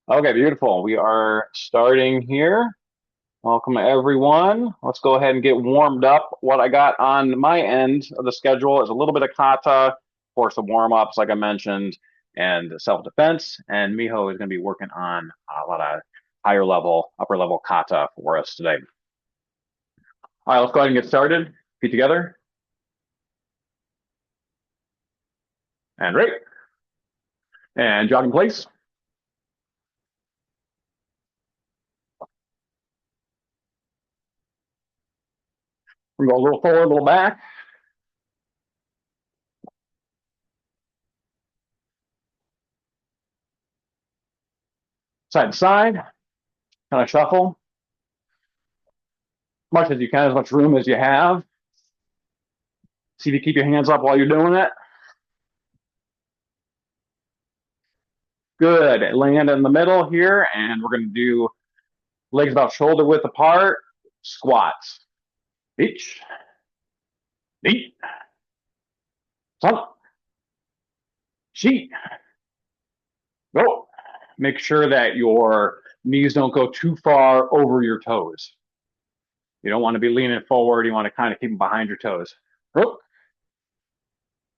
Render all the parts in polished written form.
Okay, beautiful. We are starting here. Welcome, everyone. Let's go ahead and get warmed up. What I got on my end of the schedule is a little bit of kata for some warm-ups, like I mentioned, and self-defense. And Miho is going to be working on a lot of higher level, upper level kata for us today. All right, let's go ahead and get started. Feet together and right. And jog in place. We go a little forward, a little back. Side to side. Kind of shuffle. As much as you can, as much room as you have. See if you keep your hands up while you're doing it. Good. Land in the middle here, and we're going to do legs about shoulder width apart, squats. Each, knee, up, sheet, go. Make sure that your knees don't go too far over your toes. You don't want to be leaning forward. You want to kind of keep them behind your toes. Hook,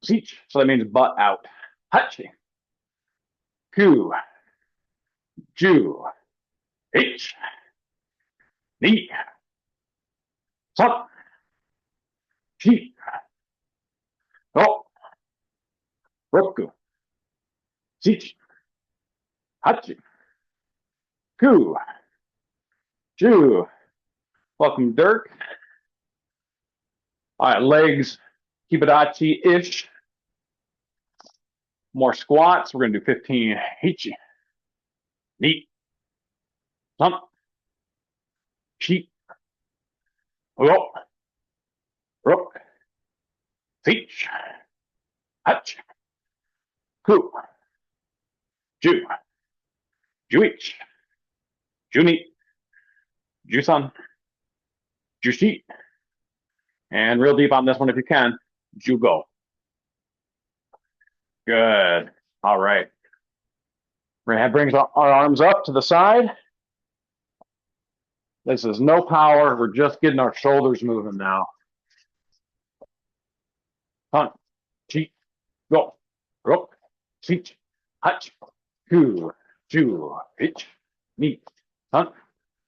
seat. So that means butt out. Hachi, ku, ju, h, knee, up, sheet, go, roku, seat, hachi, ku, ju. Welcome, Dirk. All right, legs, Hibadachi-ish. More squats. We're going to do 15 Hichi. Knee. Thump. Sheet. Rock. Rook. Teach. Hutch. Ku. Ju. Juich. Juni. Jusan. Jushi. And real deep on this one if you can. Jugo. Good. All right. We're going to bring our arms up to the side. This is no power. We're just getting our shoulders moving now. Hunt. Cheat. Go. Rook. Seat. Hutch. Ku. Ju. Hitch. Knee. Hunt.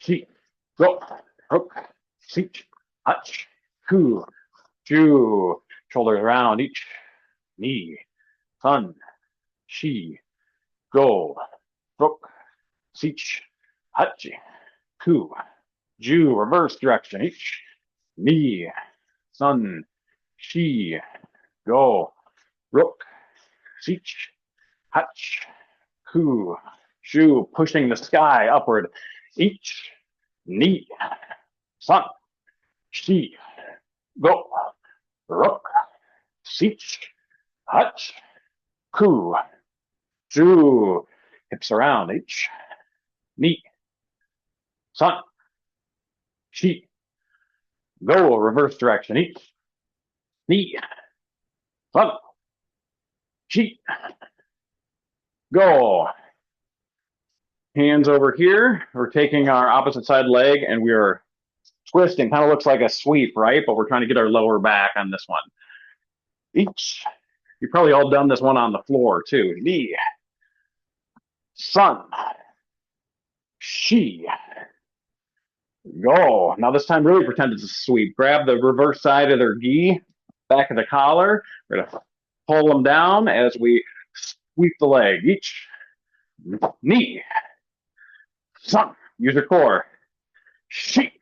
Cheat. Go. Rook. Seat. Hutch. Ku. Ju. Shoulders around each knee. Sun. Shi. Go. Rook. Seat. Hutch. Ku. Ju. Reverse direction each knee. Sun. Shi. Go. Rook. Seat. Hutch. Ku. Ju. Pushing the sky upward each knee. Sun. Shi. Go. Rook. Seat. Hutch. Ku. Ju. Hips around each knee. Sun. Shi. Go. Reverse direction each knee. Sun. Shi. Go. Hands over here. We're taking our opposite side leg and we are twisting. Kind of looks like a sweep, right? But we're trying to get our lower back on this one. Each. You've probably all done this one on the floor too. Knee. Sun. Shi. Go. Now this time really pretend it's a sweep. Grab the reverse side of their gi, back of the collar. We're going to pull them down as we sweep the leg. Each. Knee. Sun. Use your core. Shi.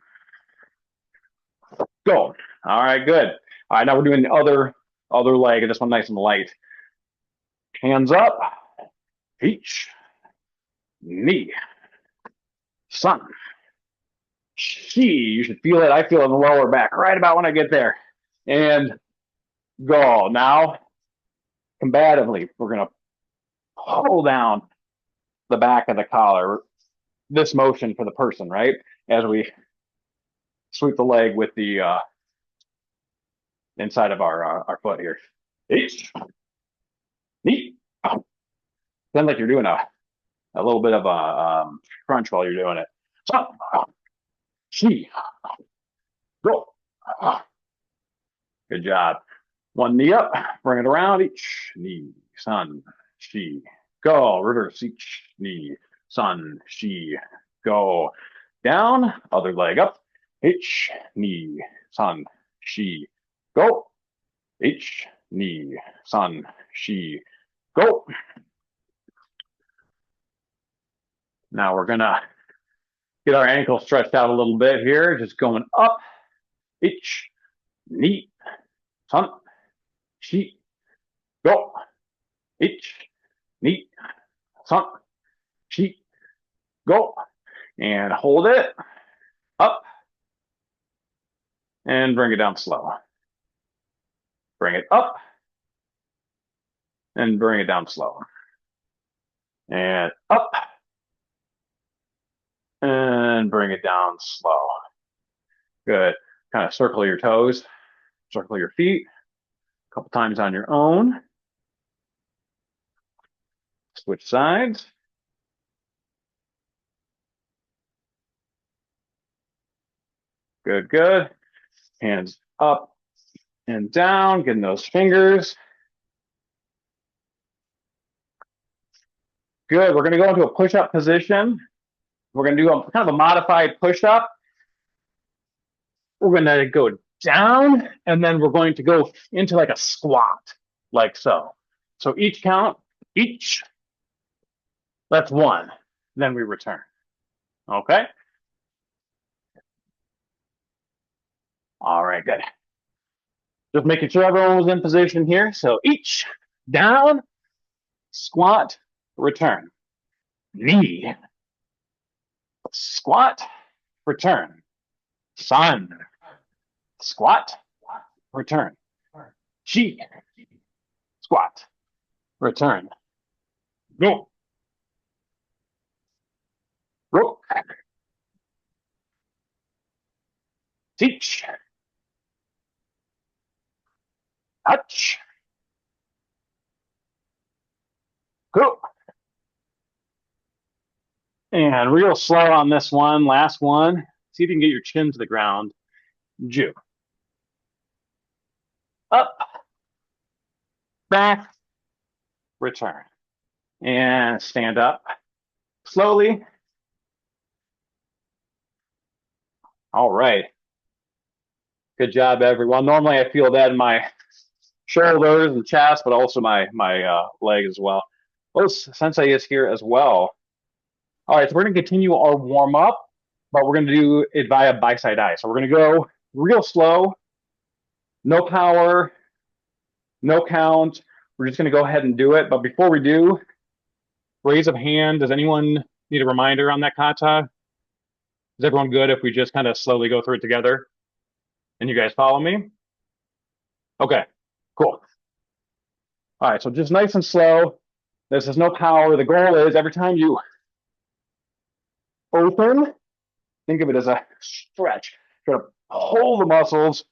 Go. All right, good. All right, now we're doing the other leg. This one nice and light. Hands up. Each. Knee. Sun. Shi. You should feel it. I feel it in the lower back right about when I get there. And go. Now, combatively, we're going to pull down the back of the collar. This motion for the person, right? As we sweep the leg with the inside of our foot here. Each. Knee. Sounds like you're doing a a little bit of a crunch while you're doing it. So, she, go. Good job. One knee up, bring it around each knee, sun, she, go. Reverse each knee, sun, she, go. Down, other leg up, each knee, sun, she, go. Each knee, sun, she, go. Now we're gonna get our ankle stretched out a little bit here, just going up, each knee, sun, she, go. Each knee, sun, she, go. And hold it up and bring it down slow. Bring it up and bring it down slow. And up and bring it down slow. Good. Kind of circle your toes, circle your feet a couple times on your own. Switch sides. Good, good. Hands up and down, getting those fingers. Good. We're going to go into a push-up position. We're going to do a kind of a modified push-up. We're going to go down, and then we're going to go into like a squat, like so. So each count, each, that's one. Then we return. Okay? All right, good. Just making sure everyone was in position here. So each, down, squat, return. Knee, squat, return. Sun, squat, return. Chi, squat, return. Go. Go. Teach. Touch. Go. And real slow on this one. Last one. See if you can get your chin to the ground. Ju. Up. Back. Return. And stand up. Slowly. All right. Good job, everyone. Normally I feel that in my shoulders and chest, but also my leg as well. Oh, Sensei is here as well. All right, so we're going to continue our warm up, but we're going to do it via Bassai Dai. So we're going to go real slow, no power, no count. We're just going to go ahead and do it. But before we do, raise of hand. Does anyone need a reminder on that kata? Is everyone good if we just kind of slowly go through it together? And you guys follow me? Okay, cool. All right, so just nice and slow. This is no power. The goal is every time you open, think of it as a stretch. Try to pull the muscles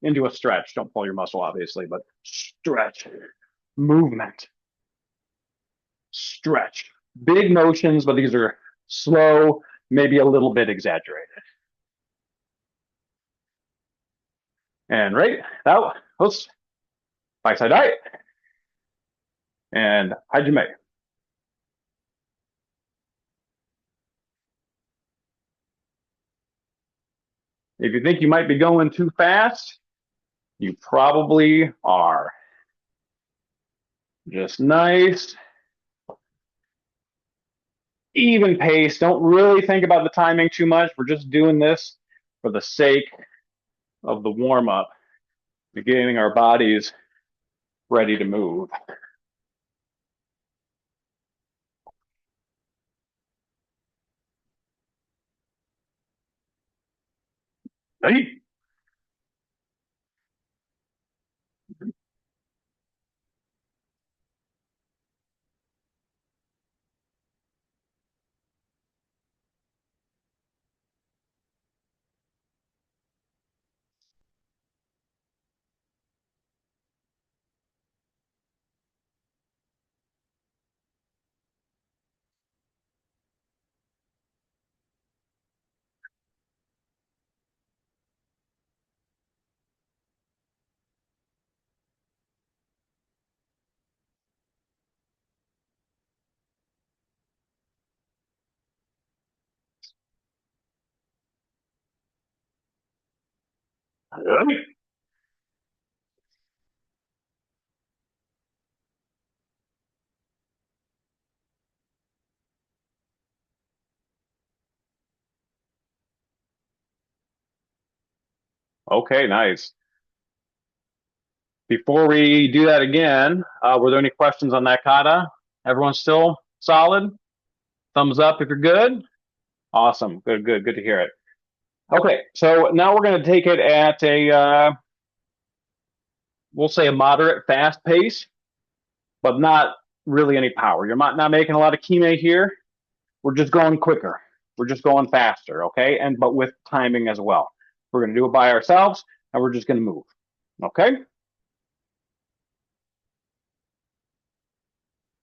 into a stretch. Don't pull your muscle, obviously, but stretch, movement, stretch. Big motions, but these are slow, maybe a little bit exaggerated. And right, that was Bassai Dai and Hajime. If you think you might be going too fast, you probably are. Just nice, even pace. Don't really think about the timing too much. We're just doing this for the sake of the warm up, getting our bodies ready to move. Hey. Okay, nice. Before we do that again, were there any questions on that kata? Everyone still solid? Thumbs up if you're good. Awesome. Good, good, good to hear it. Okay, so now we're going to take it at a, we'll say a moderate fast pace, but not really any power. You're not making a lot of kime here. We're just going quicker. We're just going faster, okay? And but with timing as well. We're going to do it by ourselves, and we're just going to move, okay?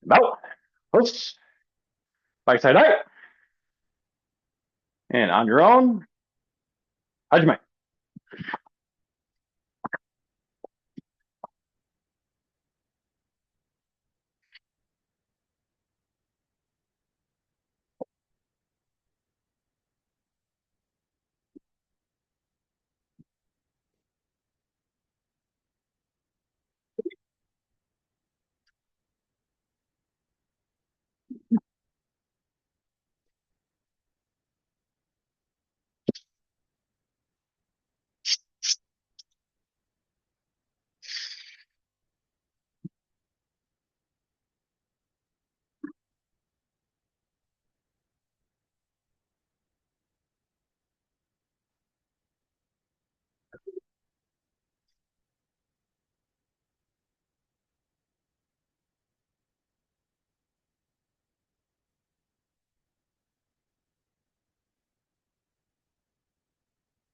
Now, let's Bassai Dai, and on your own, Hajime.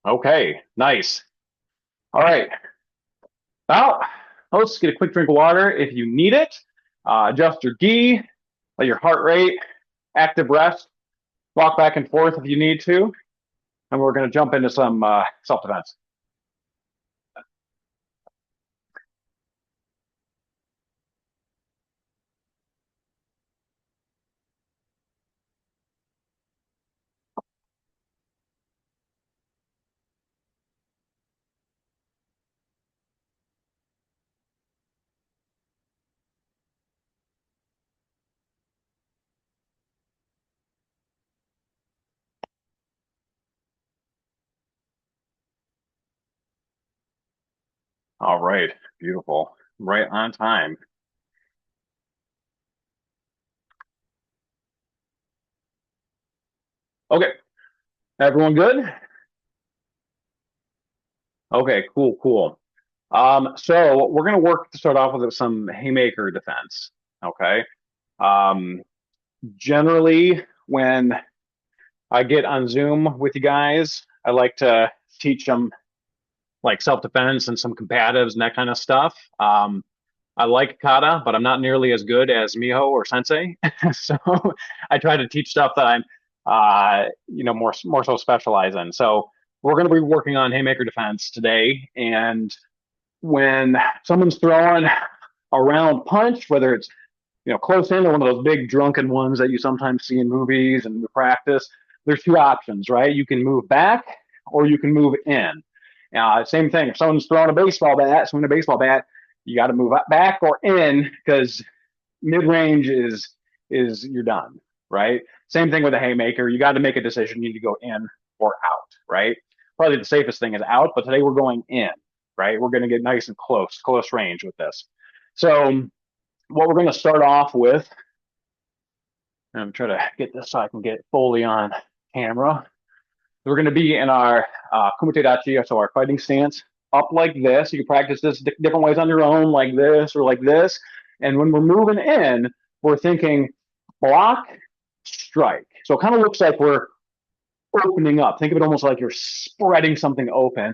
Okay, nice. All right. Now, let's get a quick drink of water if you need it. Adjust your gi, let your heart rate, active rest, walk back and forth if you need to. And we're going to jump into some self-defense. All right, beautiful. Right on time. Okay, everyone good? Okay, cool, cool. So we're gonna work to start off with some haymaker defense. Okay. Um, Generally, when I get on Zoom with you guys, I like to teach them like self-defense and some combatives and that kind of stuff. I like kata, but I'm not nearly as good as Miho or Sensei. So I try to teach stuff that I'm, more so specialized in. So we're going to be working on haymaker defense today, and when someone's throwing a round punch, whether it's close in or one of those big drunken ones that you sometimes see in movies and practice, there's two options, right? You can move back or you can move in. Same thing. If someone's throwing a baseball bat, swinging a baseball bat, you got to move back or in because mid range is you're done, right? Same thing with a haymaker. You got to make a decision. You need to go in or out, right? Probably the safest thing is out, but today we're going in, right? We're going to get nice and close range with this. So what we're going to start off with, and I'm trying to get this so I can get fully on camera. We're going to be in our kumite dachi, so our fighting stance, up like this. You can practice this different ways on your own, like this or like this. And when we're moving in, we're thinking block, strike. So it kind of looks like we're opening up. Think of it almost like you're spreading something open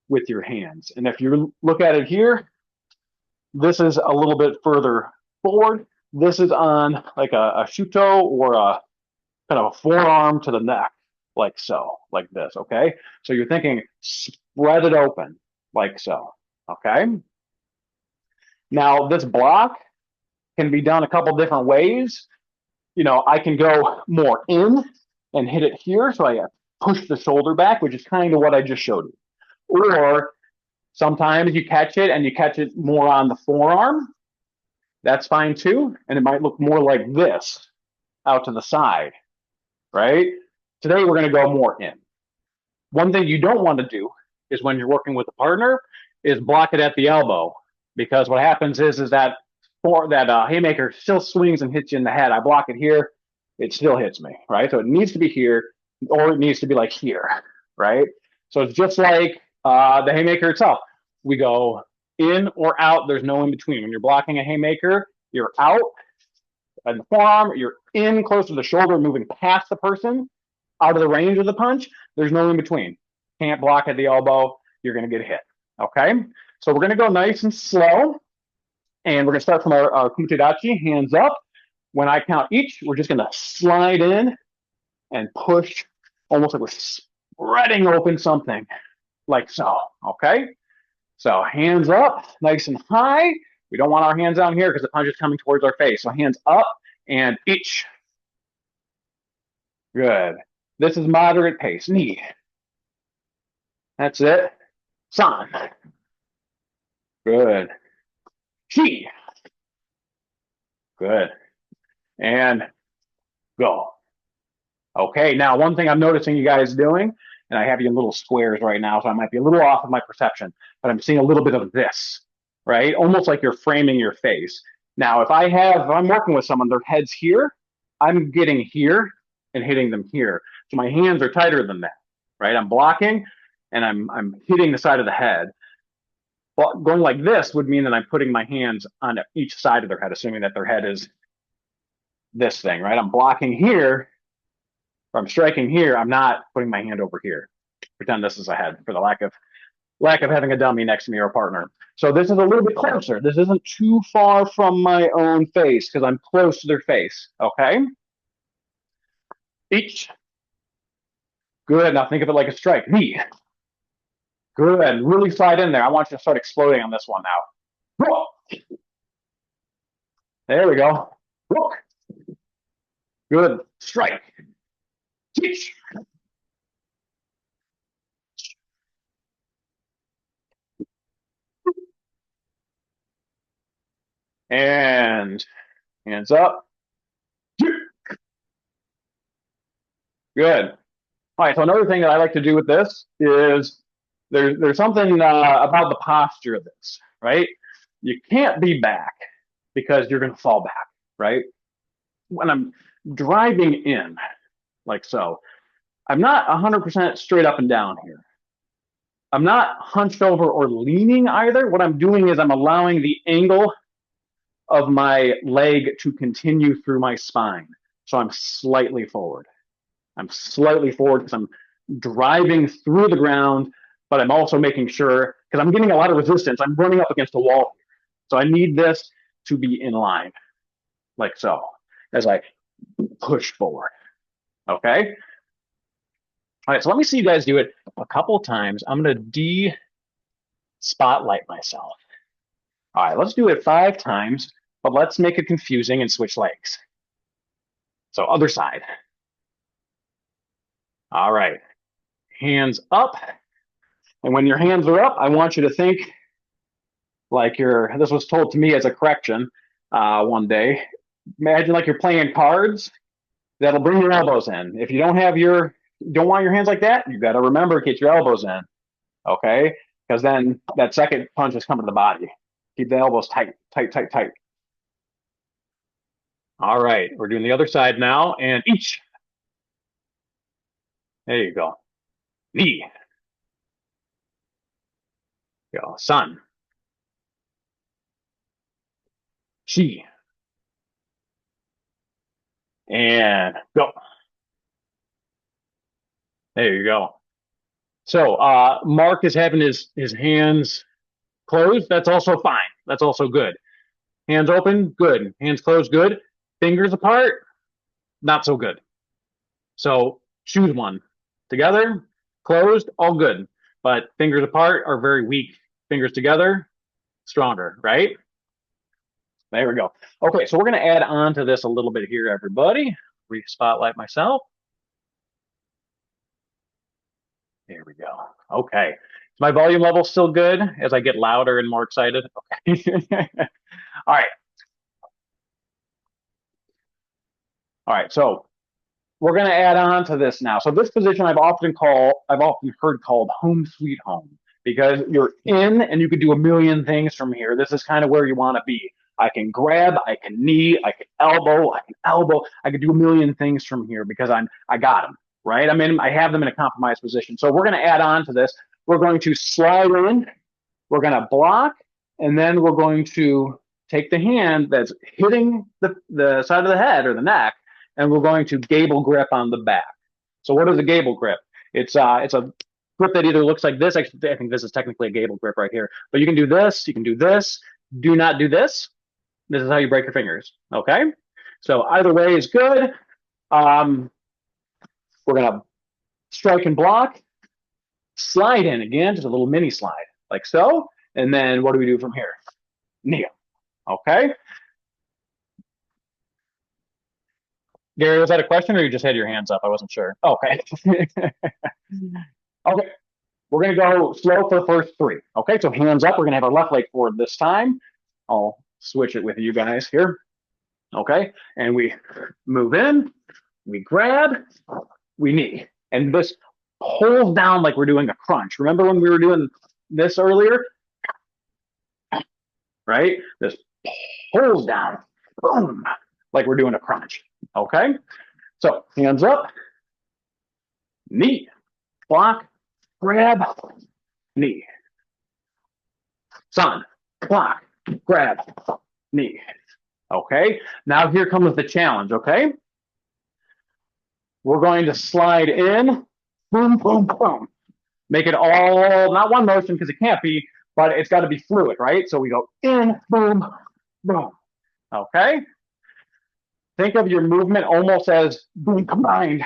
with your hands. And if you look at it here, this is a little bit further forward. This is on like a shuto or a kind of a forearm to the neck, like so, like this, okay? So you're thinking spread it open, like so, okay? Now, this block can be done a couple different ways. I can go more in and hit it here, so I push the shoulder back, which is kind of what I just showed you. Or Sometimes you catch it and you catch it more on the forearm. That's fine too. And it might look more like this out to the side, right? Today, we're going to go more in. One thing you don't want to do is when you're working with a partner is block it at the elbow, because what happens is that haymaker still swings and hits you in the head. I block it here, it still hits me, right? So it needs to be here, or it needs to be like here, right? So it's just like the haymaker itself. We go in or out. There's no in between. When you're blocking a haymaker, you're out and the forearm, you're in close to the shoulder, moving past the person, out of the range of the punch. There's no in between. Can't block at the elbow. You're going to get hit. Okay. So we're going to go nice and slow. And we're going to start from our kumitedachi, hands up. When I count each, we're just going to slide in and push, almost like we're spreading open something, like so. Okay. So hands up, nice and high. We don't want our hands down here because the punch is coming towards our face. So hands up and each. Good. This is moderate pace. Knee. That's it. San. Good. Chi. Good. And go. Okay, now one thing I'm noticing you guys doing, and I have you in little squares right now, so I might be a little off of my perception, but I'm seeing a little bit of this, right? Almost like you're framing your face. Now, if I'm working with someone, their head's here, I'm getting here and hitting them here. So my hands are tighter than that, right? I'm blocking and I'm hitting the side of the head. Well, going like this would mean that I'm putting my hands on each side of their head, assuming that their head is this thing, right? I'm blocking here. If I'm striking here, I'm not putting my hand over here. Pretend this is a head for the lack of having a dummy next to me or a partner. So this is a little bit closer. This isn't too far from my own face because I'm close to their face. Okay. Each. Good. Now think of it like a strike. Knee. Good. Really slide in there. I want you to start exploding on this one now. There we go. Good. Strike. Teach. And hands up. Good. All right. So another thing that I like to do with this is there's something about the posture of this, right? You can't be back because you're going to fall back, right? When I'm driving in, like so, I'm not 100% straight up and down here. I'm not hunched over or leaning either. What I'm doing is I'm allowing the angle of my leg to continue through my spine. So I'm slightly forward. I'm slightly forward because I'm driving through the ground, but I'm also making sure, because I'm getting a lot of resistance, I'm running up against a wall. So I need this to be in line, like so, as I push forward. Okay? All right, so let me see you guys do it a couple of times. I'm going to de-spotlight myself. All right, let's do it 5 times, but let's make it confusing and switch legs. So other side. All right, hands up. And when your hands are up, I want you to think like this was told to me as a correction one day. Imagine like you're playing cards. That'll bring your elbows in. If you don't want your hands like that, you got to remember to get your elbows in, okay? Because then that second punch is coming to the body. Keep the elbows tight, tight, tight, tight. All right, we're doing the other side now, and each. There you go. Knee. Go. Sun. Chi. And go. There you go. So Mark is having his hands closed. That's also fine. That's also good. Hands open, good. Hands closed, good. Fingers apart, not so good. So choose one. Together, closed, all good. But fingers apart are very weak. Fingers together, stronger, right? There we go. Okay, so we're going to add on to this a little bit here, everybody. Re-spotlight myself. There we go. Okay. my volume level still good as I get louder and more excited? Okay. All right. All right. So we're going to add on to this now. So this position I've often heard called home sweet home because you're in and you can do a million things from here. This is kind of where you want to be. I can grab, I can knee, I can elbow, I can do a million things from here because I got them, right? I have them in a compromised position. So we're going to add on to this. We're going to slide in, we're going to block, and then we're going to take the hand that's hitting the side of the head or the neck, and we're going to gable grip on the back. So what is a gable grip? It's a grip that either looks like this. Actually, I think this is technically a gable grip right here. But you can do this. You can do this. Do not do this. This is how you break your fingers. Okay. So either way is good. We're gonna strike and block. Slide in again, just a little mini slide, like so. And then what do we do from here? Kneel. Okay. Gary, was that a question or you just had your hands up? I wasn't sure. Okay. Okay. We're going to go slow for the first three. Okay. So hands up. We're going to have our left leg forward this time. I'll switch it with you guys here. Okay. And we move in, we grab, we knee. And this pulls down like we're doing a crunch. Remember when we were doing this earlier? Right? This pulls down, boom, like we're doing a crunch. Okay. So hands up, knee, block, grab, knee. Sun, block, grab, knee. Okay. Now here comes the challenge. Okay. We're going to slide in, boom, boom, boom. Make it all, not one motion because it can't be, but it's got to be fluid, right? So we go in, boom, boom. Okay. Think of your movement almost as being combined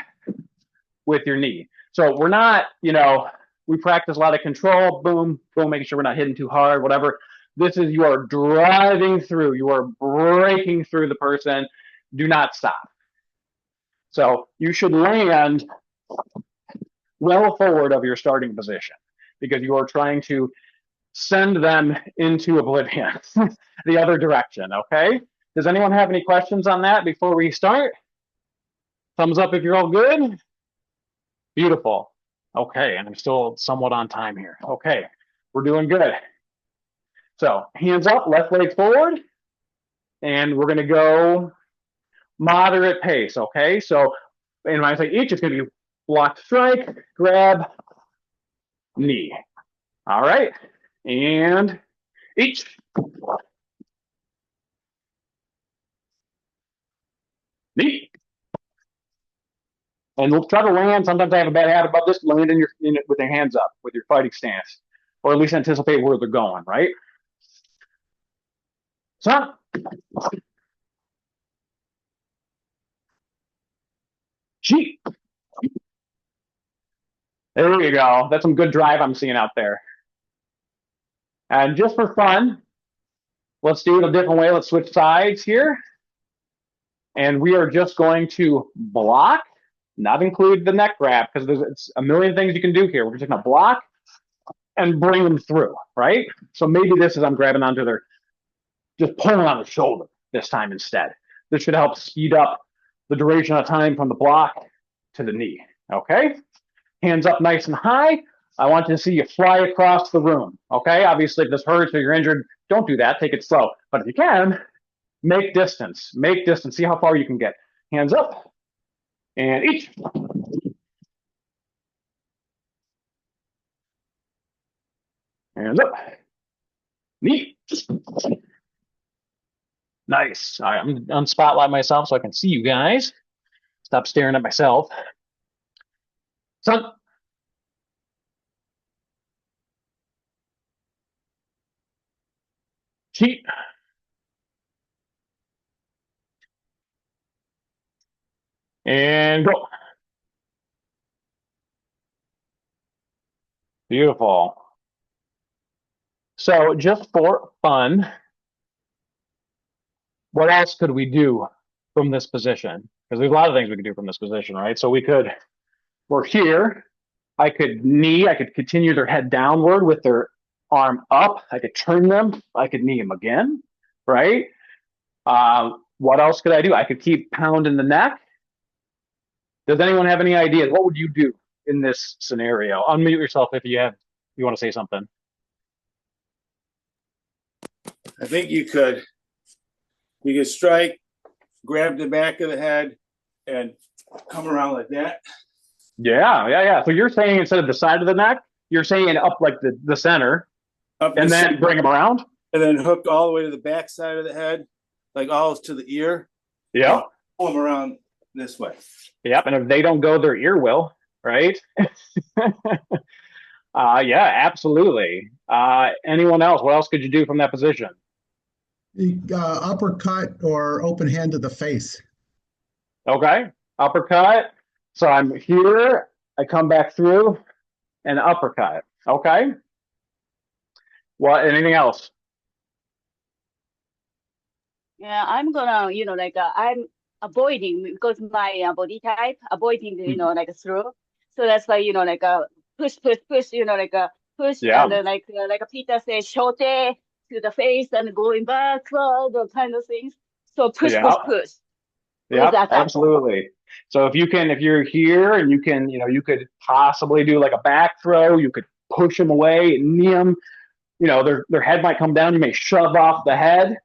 with your knee. So we're not, we practice a lot of control, boom, boom, making sure we're not hitting too hard, whatever. This is, you are driving through, you are breaking through the person. Do not stop. So you should land well forward of your starting position because you are trying to send them into oblivion, the other direction, okay? Does anyone have any questions on that before we start? Thumbs up if you're all good. Beautiful. Okay, and I'm still somewhat on time here. Okay, we're doing good. So hands up, left leg forward, and we're gonna go moderate pace, okay? So, and when I say each, it's gonna be block, strike, grab, knee. All right, and each. Knee. And we'll try to land. Sometimes I have a bad habit about this. Land in it with your hands up, with your fighting stance, or at least anticipate where they're going. Right. So. Gee. There you go. That's some good drive I'm seeing out there. And just for fun, let's do it a different way. Let's switch sides here. And we are just going to block, not include the neck grab, because there's a million things you can do here. We're just going to block and bring them through, right? So maybe this is I'm grabbing onto their, just pulling on the shoulder this time instead. This should help speed up the duration of time from the block to the knee, okay? Hands up nice and high. I want to see you fly across the room, okay? Obviously, if this hurts or you're injured, don't do that. Take it slow. But if you can, make distance. Make distance. See how far you can get. Hands up. And each. Hands up. Knee. Nice. All right, I'm on spotlight myself so I can see you guys. Stop staring at myself. Sun. Cheat. And go. Beautiful. So just for fun, what else could we do from this position? Because there's a lot of things we could do from this position, right? So we're here, I could knee, I could continue their head downward with their arm up. I could turn them. I could knee them again, right? What else could I do? I could keep pounding the neck. Does anyone have any ideas? What would you do in this scenario? Unmute yourself if you want to say something. I think you could strike, grab the back of the head, and come around like that. Yeah. So you're saying instead of the side of the neck, you're saying up like the center, and then bring them around? And then hook all the way to the back side of the head, like all to the ear. Yeah. Pull them around this way. Yep. And if they don't go, their ear will, right? Yeah, absolutely. Anyone else? What else could you do from that position? Uppercut or open hand to the face. Okay. Uppercut. So I'm here. I come back through and uppercut. Okay. What? Anything else? Yeah, I'm gonna, I'm avoiding because my body type avoiding, like through. So that's why, push, push, push, Yeah. and like Peter says, shote to the face and going back, those kind of things. So push, Yeah. push. Yeah, absolutely. So if you're here and you could possibly do like a back throw. You could push them away, knee them. Their head might come down. You may shove off the head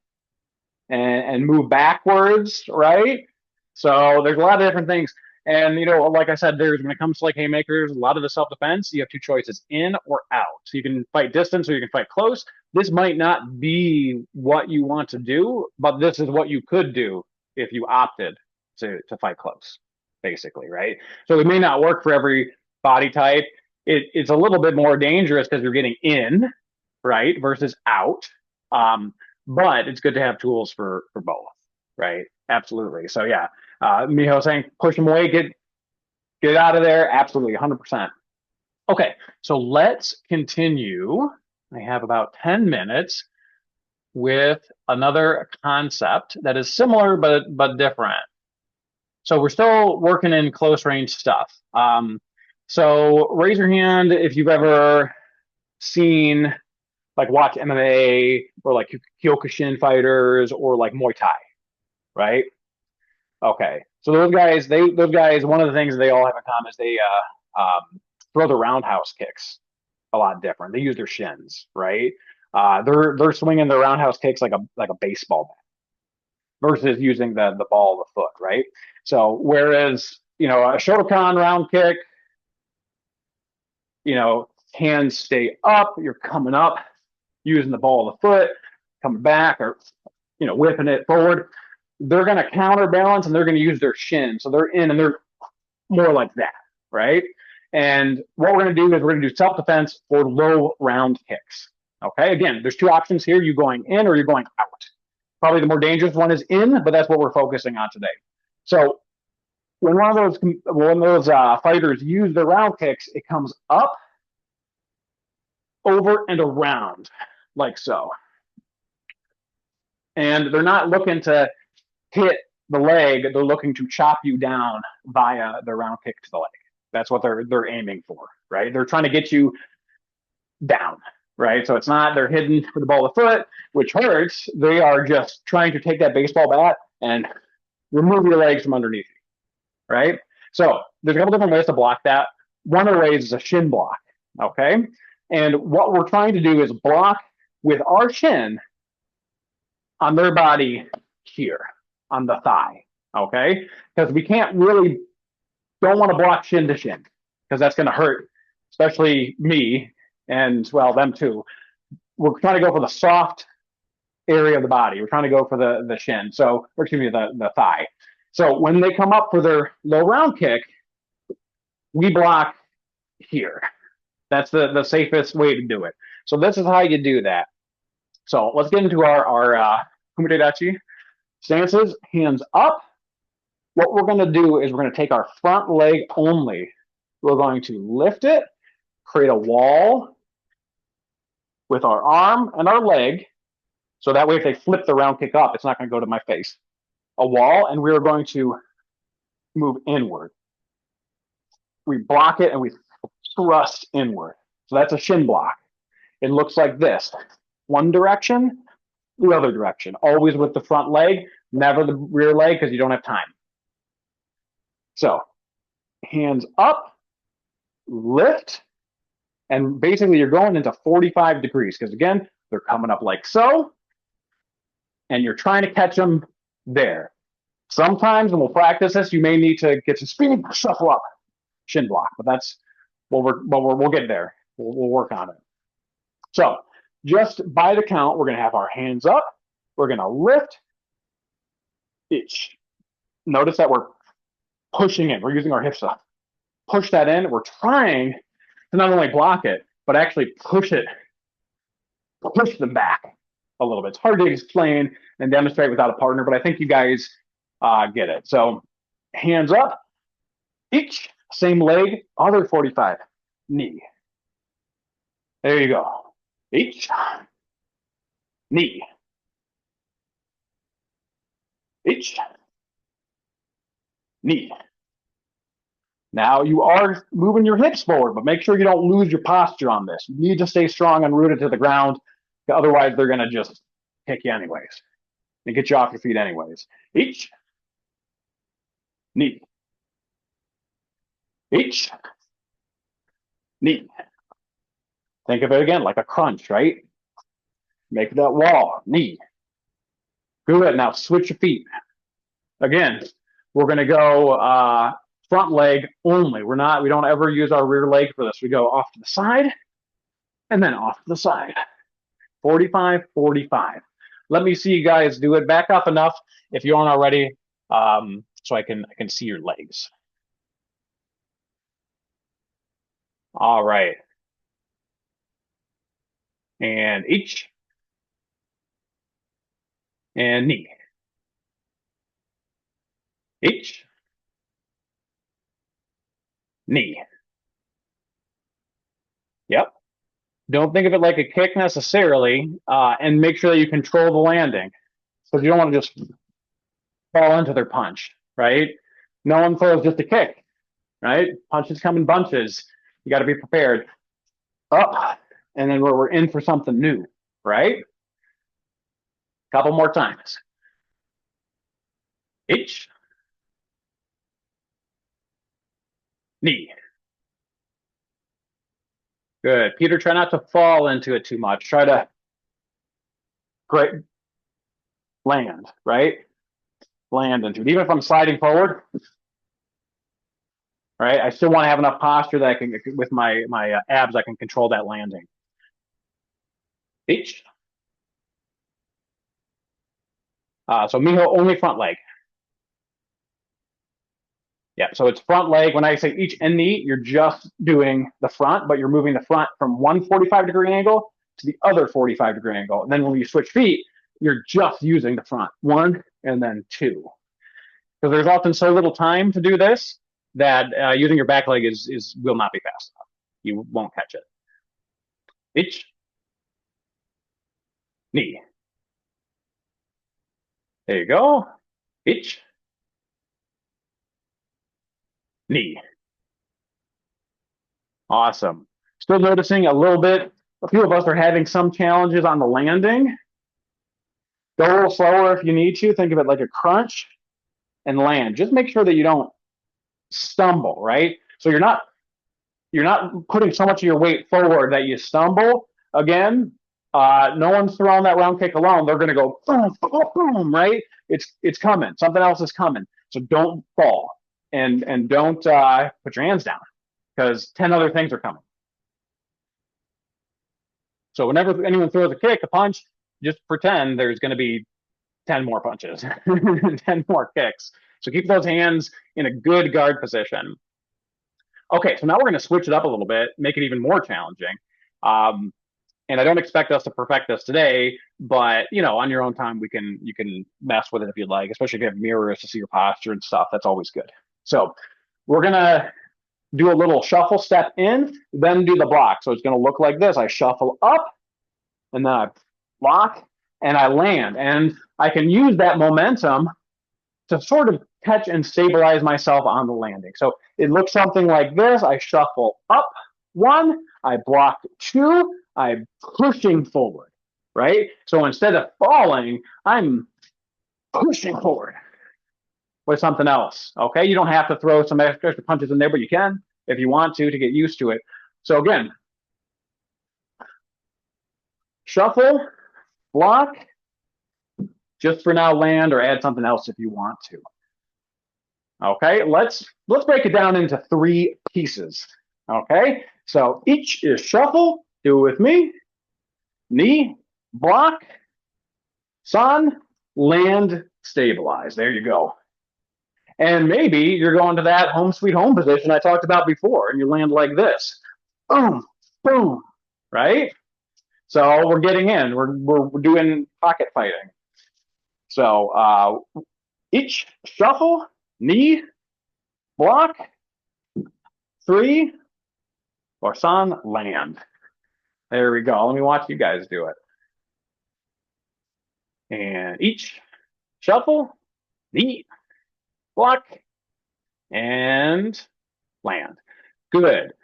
and move backwards, right? So there's a lot of different things. And, like I said, when it comes to like haymakers, a lot of the self-defense, you have two choices, in or out. So you can fight distance or you can fight close. This might not be what you want to do, but this is what you could do if you opted to fight close, basically, right? So it may not work for every body type. It's a little bit more dangerous because you're getting in, right, versus out. But it's good to have tools for both, right? Absolutely. So yeah, Miho saying push them away, get out of there. Absolutely, 100%. Okay, so let's continue. I have about 10 minutes with another concept that is similar but different. So we're still working in close range stuff. So raise your hand if you've ever seen, like, watch MMA or like Kyokushin fighters or like Muay Thai, right? Okay, so those guys, one of the things they all have in common is they throw the roundhouse kicks a lot different. They use their shins, right? They're swinging the roundhouse kicks like a baseball bat versus using the ball of the foot, right? So whereas a Shotokan round kick, hands stay up, you're coming up, using the ball of the foot, coming back, or whipping it forward. They're going to counterbalance and they're going to use their shin. So they're in and they're more like that, right? And what we're going to do is we're going to do self-defense for low round kicks. Okay, again, there's two options here. You going in or you're going out. Probably the more dangerous one is in, but that's what we're focusing on today. So when one of those fighters use their round kicks, it comes up, over, and around, like so. And they're not looking to hit the leg, they're looking to chop you down via the round kick to the leg. That's what they're aiming for, right? They're trying to get you down, right? So it's not they're hidden with the ball of the foot, which hurts. They are just trying to take that baseball bat and remove your legs from underneath you, right? So there's a couple different ways to block that. One of the ways is a shin block, okay? And what we're trying to do is block with our shin on their body here, on the thigh, okay? Because we don't want to block shin to shin, because that's going to hurt, especially me and, well, them too. We're trying to go for the soft area of the body. We're trying to go for the shin, the thigh. So when they come up for their low round kick, we block here. That's the safest way to do it. So this is how you do that. So let's get into our Kumite Dachi stances. Hands up. What we're going to do is we're going to take our front leg only. We're going to lift it, create a wall with our arm and our leg. So that way, if they flip the round kick up, it's not going to go to my face. A wall, and we are going to move inward. We block it and we thrust inward. So that's a shin block. It looks like this. One direction, the other direction. Always with the front leg, never the rear leg because you don't have time. So hands up, lift, and basically you're going into 45 degrees because again, they're coming up like so, and you're trying to catch them there. Sometimes, and we'll practice this, you may need to get some speed, shuffle up, shin block, but that's we'll get there. We'll work on it. So just by the count, we're going to have our hands up. We're going to lift each. Notice that we're pushing in. We're using our hips up. Push that in. We're trying to not only block it, but actually push them back a little bit. It's hard to explain and demonstrate without a partner, but I think you guys get it. So hands up, each, same leg, other 45, knee. There you go. Each, knee. Each, knee. Now you are moving your hips forward, but make sure you don't lose your posture on this. You need to stay strong and rooted to the ground. Otherwise, they're going to just kick you anyways and get you off your feet anyways. Each, knee. Each, knee. Think of it again like a crunch, right? Make that wall, knee. Good. Now switch your feet. Again, we're going to go front leg only. We don't ever use our rear leg for this. We go off to the side and then off to the side. 45, 45. Let me see you guys do it. Back up enough if you aren't already, so I can see your legs. All right. And each. And knee. Each. Knee. Yep. Don't think of it like a kick necessarily, and make sure that you control the landing. So you don't want to just fall into their punch, right? No one throws just a kick, right? Punches come in bunches. You got to be prepared. Up, and then we're in for something new, right? Couple more times. Each. Knee. Good. Peter, try not to fall into it too much. Try to land, right? Land into it. Even if I'm sliding forward, right? I still want to have enough posture that I can, with my abs, I can control that landing. Each. So Miho, only front leg. Yeah, so it's front leg. When I say each and knee, you're just doing the front, but you're moving the front from one 45-degree angle to the other 45-degree angle. And then when you switch feet, you're just using the front, one and then two. Because there's often so little time to do this that using your back leg will not be fast enough. You won't catch it. Each. Knee. There you go. Each. Knee. Awesome. Still noticing a little bit, a few of us are having some challenges on the landing. Go a little slower if you need to. Think of it like a crunch and land. Just make sure that you don't stumble, right? So you're not putting so much of your weight forward that you stumble. Again, no one's throwing that round kick alone. They're going to go boom, boom, boom, right? It's coming. Something else is coming. So don't fall. And don't put your hands down because 10 other things are coming. So whenever anyone throws a kick, a punch, just pretend there's going to be 10 more punches, 10 more kicks. So keep those hands in a good guard position. Okay, so now we're going to switch it up a little bit, make it even more challenging. And I don't expect us to perfect this today, but on your own time, you can mess with it if you'd like, especially if you have mirrors to see your posture and stuff. That's always good. So we're going to do a little shuffle step in, then do the block. So it's going to look like this. I shuffle up, and then I block, and I land. And I can use that momentum to sort of catch and stabilize myself on the landing. So it looks something like this. I shuffle up, one, I block two, I'm pushing forward, right? So instead of falling, I'm pushing forward with something else, okay? You don't have to throw some extra punches in there, but you can if you want to get used to it. So again, shuffle, block, just for now land or add something else if you want to. Okay, let's break it down into three pieces. Okay, so each is shuffle, do it with me, knee, block, san, land, stabilize. There you go. And maybe you're going to that home sweet home position I talked about before, and you land like this. Boom, boom, right? So we're getting in. We're doing pocket fighting. So each shuffle, knee, block, three, or san, land. There we go. Let me watch you guys do it. And each shuffle, knee, block, and land. Good.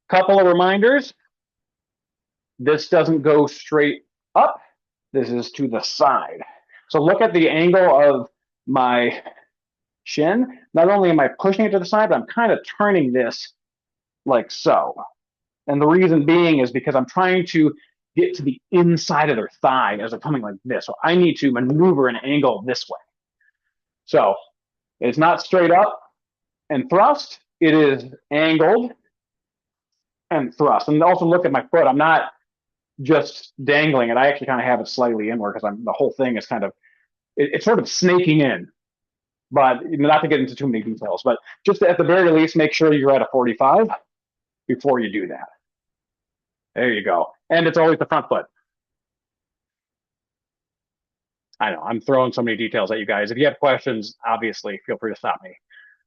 Couple of reminders. This doesn't go straight up. This is to the side. So look at the angle of my shin. Not only am I pushing it to the side, but I'm kind of turning this like so. And the reason being is because I'm trying to get to the inside of their thigh as they're coming like this. So I need to maneuver an angle this way. So it's not straight up and thrust. It is angled and thrust. And also look at my foot. I'm not just dangling it. I actually kind of have it slightly inward because the whole thing is kind of, it's sort of snaking in. But not to get into too many details, but just at the very least, make sure you're at a 45 before you do that. There you go. And it's always the front foot. I know, I'm throwing so many details at you guys. If you have questions, obviously, feel free to stop me.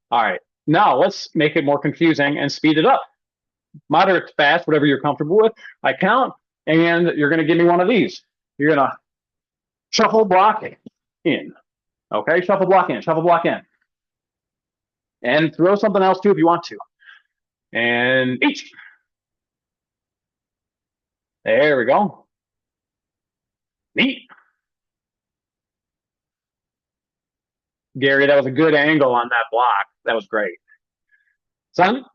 All right, now let's make it more confusing and speed it up. Moderate to fast, whatever you're comfortable with. I count, and you're going to give me one of these. You're going to shuffle, block, in. Okay, shuffle, block, in, shuffle, block, in. And throw something else too if you want to. And each. There we go. Neat. Gary, that was a good angle on that block. That was great. Son.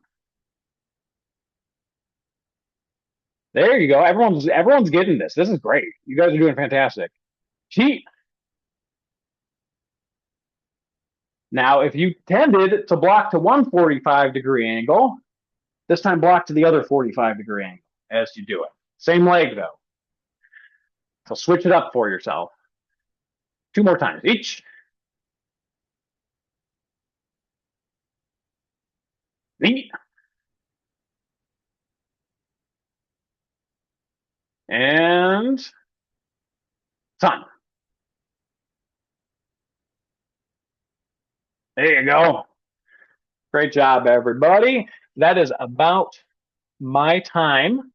There you go. Everyone's getting this. This is great. You guys are doing fantastic. Cheat. Now, if you tended to block to one 45-degree angle, this time block to the other 45-degree angle as you do it. Same leg, though. So switch it up for yourself. 2 more times each. Neat. And son. There you go. Great job, everybody. That is about my time.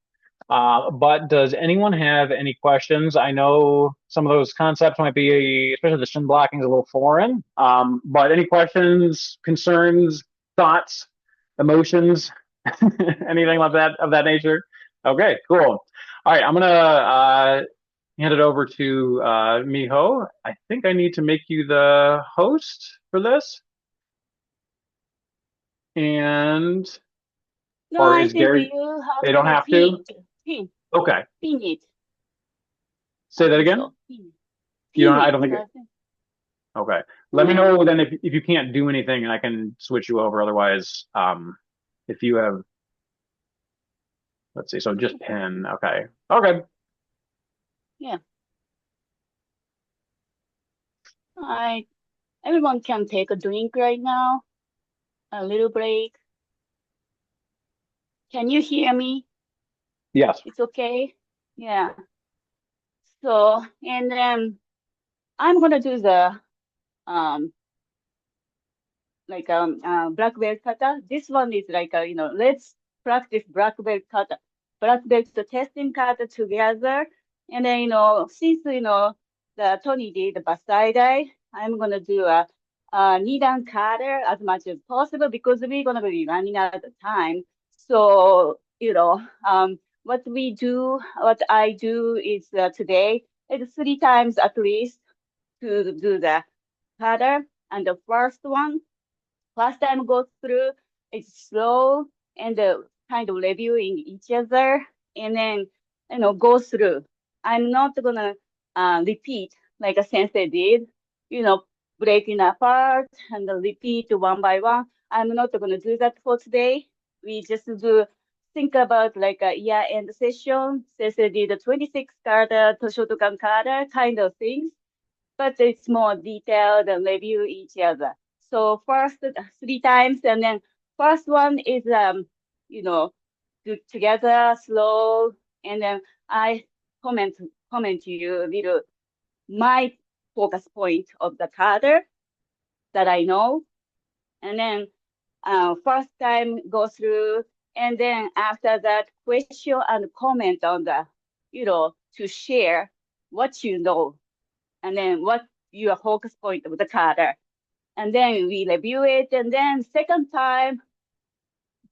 But does anyone have any questions? I know some of those concepts might be, especially the shin blocking, is a little foreign. But any questions, concerns, thoughts, emotions, anything like that of that nature? Okay, cool. All right, I'm gonna hand it over to Miho. I think I need to make you the host for this. And No, or I is think Gary? you have They don't have to. Pin Okay. it. Say that again. So, pin You don't. I it. don't think. Okay. Let me know then if you can't do anything, and I can switch you over. Otherwise, if you have, let's see. So just pin. Okay. Okay. Yeah. Everyone can take a drink right now. A little break. Can you hear me? Yes. It's okay. Yeah. So, and then I'm gonna do the black belt kata. This one is like let's practice black belt kata, black belt testing kata together. And then since the Tony did the Bassai Dai, I'm gonna do a Nidan Kata as much as possible because we're gonna be running out of time. So what I do is today is 3 times at least to do the kata. And the first time go through, it's slow and kind of reviewing each other, and then go through. I'm not gonna repeat like a sensei did, you know, breaking apart and repeat one by one. I'm not gonna do that for today. We just think about like a year-end session. Sensei did a 26 kata, Toshotokan kata kind of things, but it's more detailed and review each other. So first 3 times, and then first one is do together slow, and then I comment to you a little my focus point of the kata that I know, and then first time go through, and then after that question and comment on the to share what you know, and then what your focus point of the kata. And then we review it, and then second time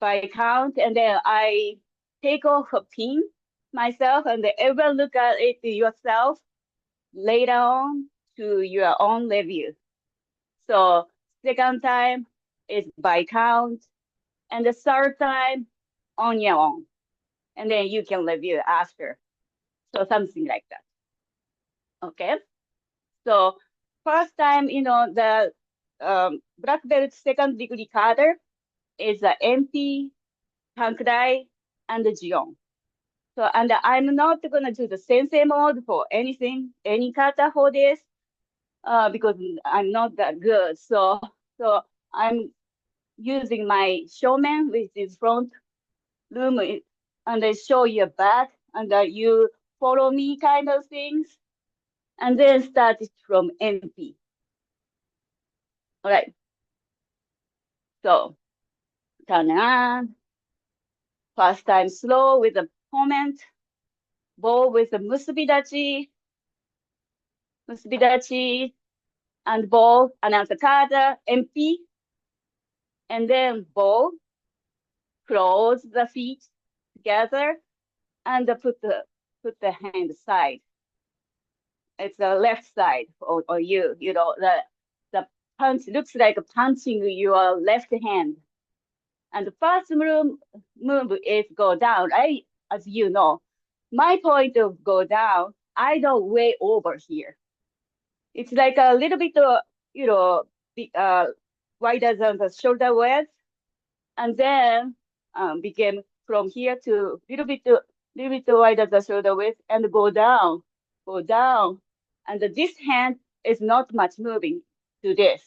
by count, and then I take off a pin myself, and then ever look at it yourself later on to your own review. So second time is by count, and the third time on your own, and then you can review after. So something like that. Okay. So first time, the black belt second degree kata is the Enpi, Dai, and the Jion. So, and I'm not gonna do the sensei mode for any kata for this, because I'm not that good. So I'm using my showman with this front loom, and I show your back, and you follow me kind of things, and then start it from MP. All right. So turn on. First time slow with a comment. Bow with a musubidachi, and bow, announce kata, MP, and then bow, close the feet together, and put the hand side. It's the left side, or the punch looks like punching your left hand. And the first move is go down. As you know, my point of go down, I don't way over here. It's like a little bit, wider than the shoulder width, and then became from here to little bit wider the shoulder width, and go down, and this hand is not much moving to this.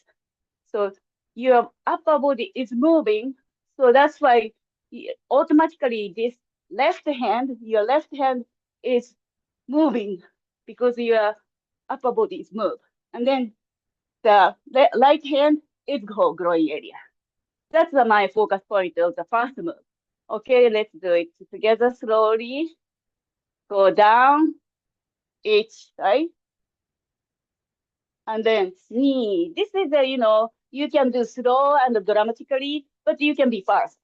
So your upper body is moving, so that's why automatically your left hand is moving because your upper body is moved. And then the right hand is groin area. That's my focus point of the first move. Okay, let's do it together slowly. Go down, each, right? And then knee. This is you can do slow and dramatically, but you can be fast.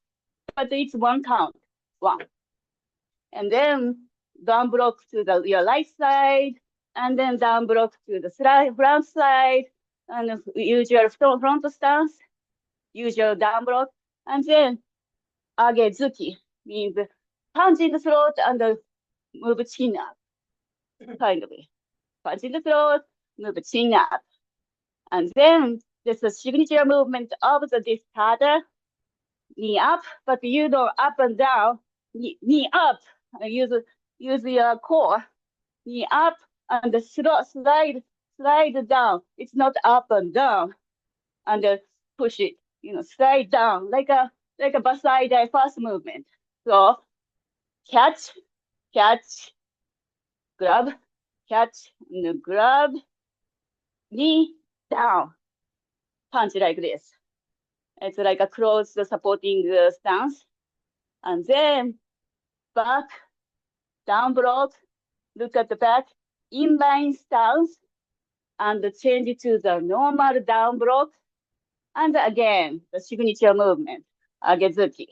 But it's one count, one. And then down block to your right side, and then down block to the front side, and usual front stance, usual down block, and then agezuki means punch in the throat and move chin up, kind of. Punch in the throat, move chin up. And then there's a signature movement of this kata, knee up, but you know up and down, knee up, use your core, knee up, and slide down. It's not up and down, and push it, slide down like a Bassai Dai first movement. So catch, grab, catch, and grab, knee down, punch like this. It's like a close supporting stance. And then back, down block, look at the back, inline stance, and change it to the normal down block. And again, the signature movement, agezuki.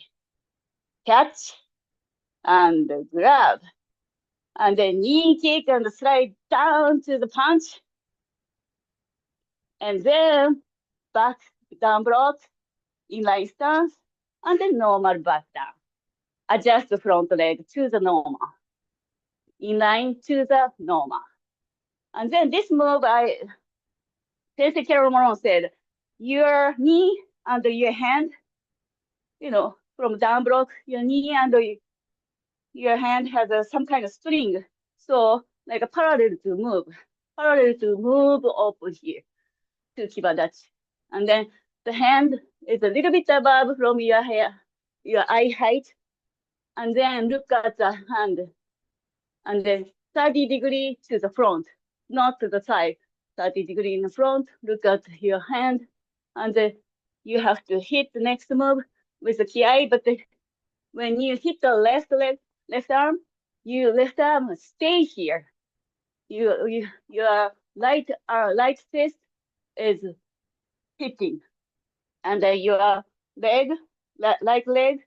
Catch, and grab. And then knee kick and slide down to the punch. And then back down block, inline stance, and then normal back down. Adjust the front leg to the normal. Inline to the normal. And then this move, Sensei Carol Moron said, your knee under your hand, from down block, your knee under your hand has some kind of string. So like a parallel to move up here to Kibadachi. And then the hand is a little bit above from your eye height. And then look at the hand. And then 30 degree to the front, not to the side. 30 degree in the front, look at your hand. And then you have to hit the next move with the ki, but when you hit the left arm, your left arm stay here. Your right fist is hitting, and your right leg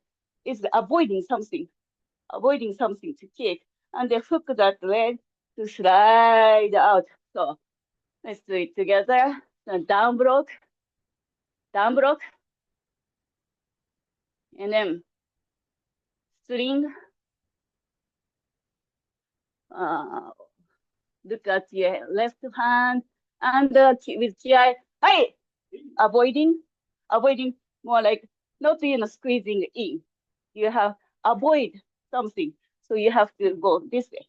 is avoiding something to kick, and they hook that leg to slide out. So let's do it together. So down block, and then string. Look at your left hand, and with ki, hey, avoiding more like not squeezing in. You have avoid something, so you have to go this way.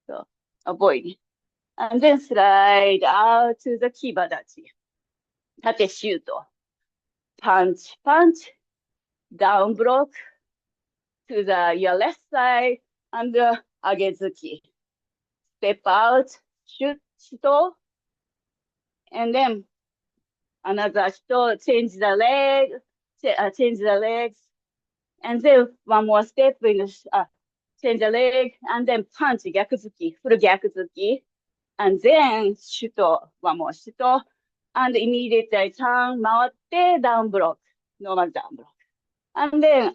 So avoid, and then slide out to the kibadachi. Tate shuto, punch, down block to your left side, and agezuki. Step out, shito, and then another shito, change the legs, and then one more step in change the leg, and then punch, gyakuzuki, full gyakuzuki, and then shito, one more shito, and immediately turn, mawatte, down block, normal down block, and then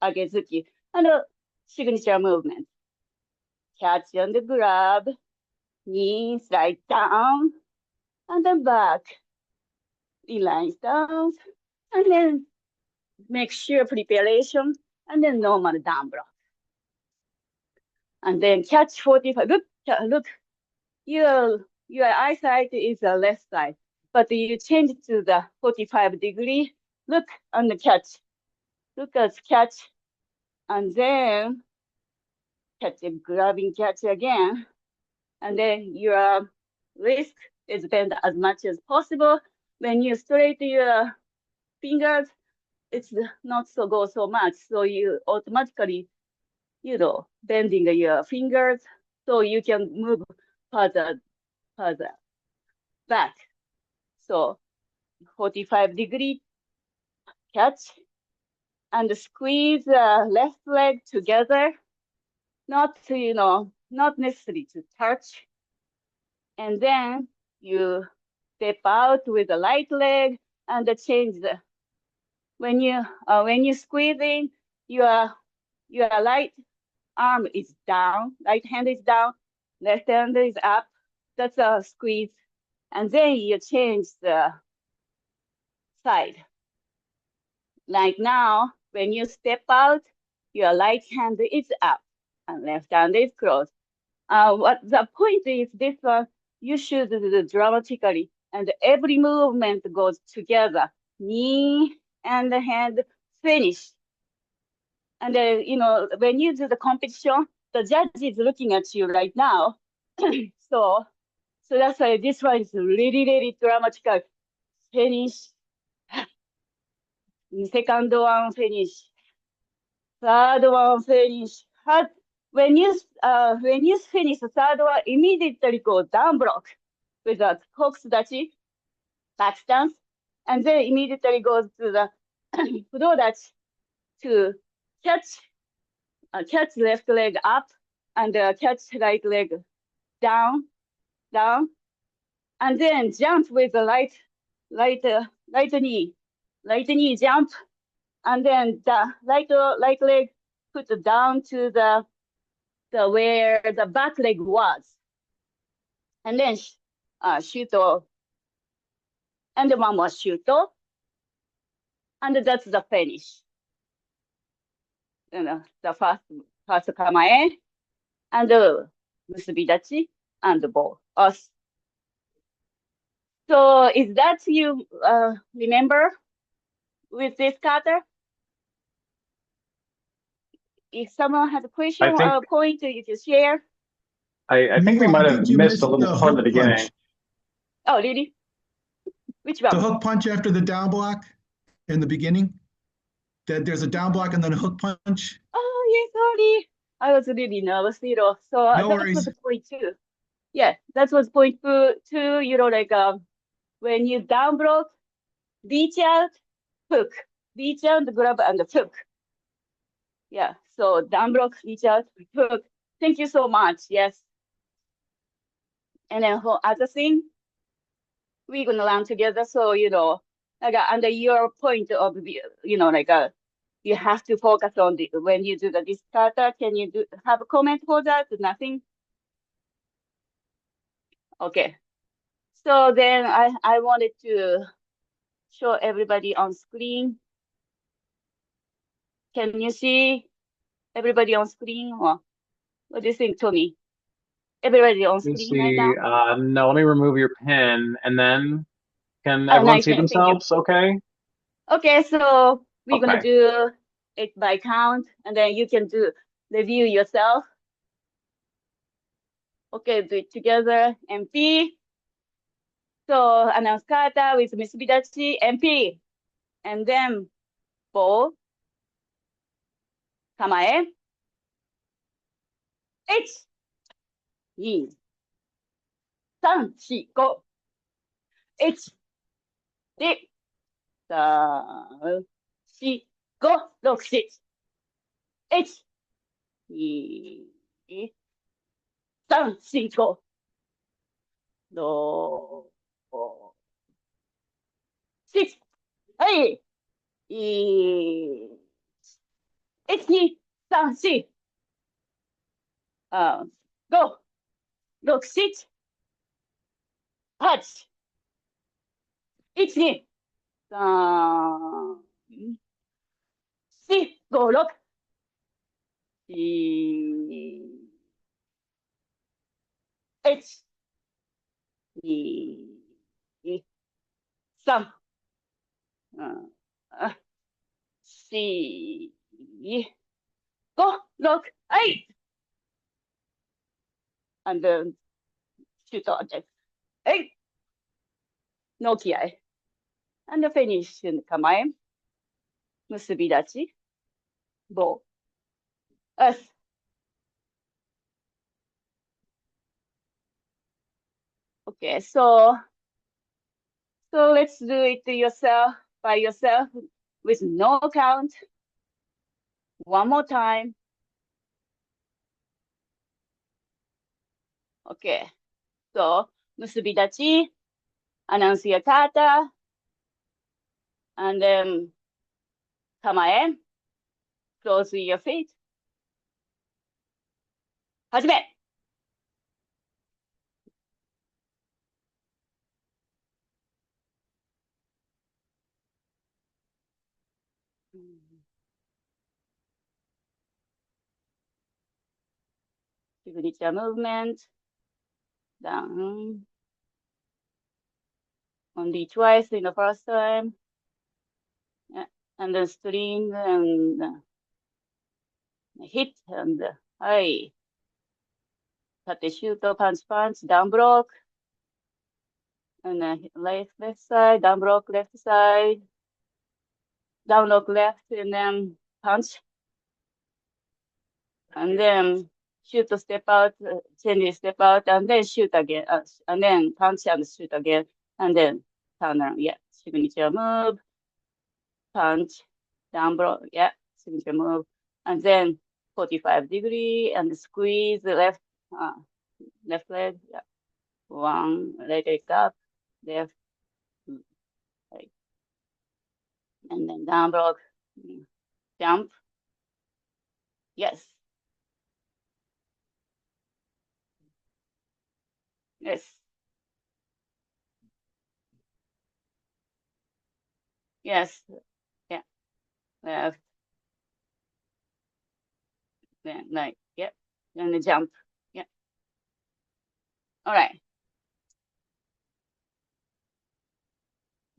agezuki, and signature movement. Catch and grab, knee slide down, and then back, inline stance, and then make sure preparation, and then normal down block. And then catch 45. Look, your eyesight is the left side, but you change to the 45 degree. Look and catch. Look at catch, and then catch, grabbing catch again. And then your wrist is bent as much as possible. When you straighten your fingers, it's not go so much. So you automatically, bending your fingers, so you can move further back. So 45 degree catch, and squeeze the left leg together, not necessary to touch. And then you step out with the right leg and change when you squeeze in, your right arm is down, right hand is down, left hand is up. That's a squeeze. And then you change the side. Like now, when you step out, your right hand is up and left hand is closed. What the point is, this one, you should do it dramatically, and every movement goes together. Knee and the hand, finish. And when you do the competition, the judge is looking at you right now. so that's why this one is really, really dramatical. Finish. Second one, finish. Third one, finish. When you finish the third one, immediately go down block with a kokusudachi, back stance, and then immediately goes to the fudodachi to catch left leg up and catch right leg down, and then jump with the right knee jump, and then the right leg put down to the where the back leg was, and then shoot, and one more shoot, and that's the finish. The first kamae, and musubidachi, and bow. So is that you remember with this kata? If someone has a question I think or point, you can share. I think we Miho, might I have think you missed a missed little the part of the hook beginning. punch. Oh, really? Which The one? hook punch after the down block in the beginning. That there's a down block and then a hook punch. Oh, yes, sorry. I was really nervous, So No that was worries. point two. Yeah, that was point two. Like when you down block, reach out, hook, reach out, grab, and hook. Yeah, so down block, reach out, hook. Thank you so much. Yes. And then for other thing, we're gonna learn together. So like under your point of view, like you have to focus on when you do this kata. Can you have a comment for that? Nothing. Okay. So then I wanted to show everybody on screen. Can you see everybody on screen? Or what do you think, Tommy? Everybody on Let me screen right see. now? No, let me remove your pin, and then can Oh, everyone nice. see Thank you. themselves? Okay. Okay, so we're gonna Okay. do it by count, and then you can review yourself. Okay, do it together. MP. So announce kata with Mitsubidachi MP, and then bow, kamae. 1、2、3、4、5。1、2、3、4、5、6、7。1、2、3、4、5、6、7。はい。1、2、3、4、5、6、7、8。1、2、3、4、5、6、1、2、3、4、5、6、はい。And then shoot on it. はい。の気合。And the finish 構え。結び立ち。棒。Okay, so let's do it by yourself with no count. One more time. Okay, so 結び立ち、announce your kata, and then 構え、close your feet. 始め。Signature movement. Down. Only twice in the first time. Yeah. And then string and hit and hi. Tate shoot, punch, down block. And then left side, down block, left side. Down block left, and then punch. And then shoot, step out, change, step out, and then shoot again. And then punch and shoot again. And then turn around. Yeah. Signature move. Punch. Down block. Yeah. Signature move. And then 45-degree and squeeze left leg. Yeah. One, let it up. Left. Right. And then down block. Jump. Yes. Yes. Yes. Yeah. Left. Then right. Yep. Then the jump. Yeah. All right.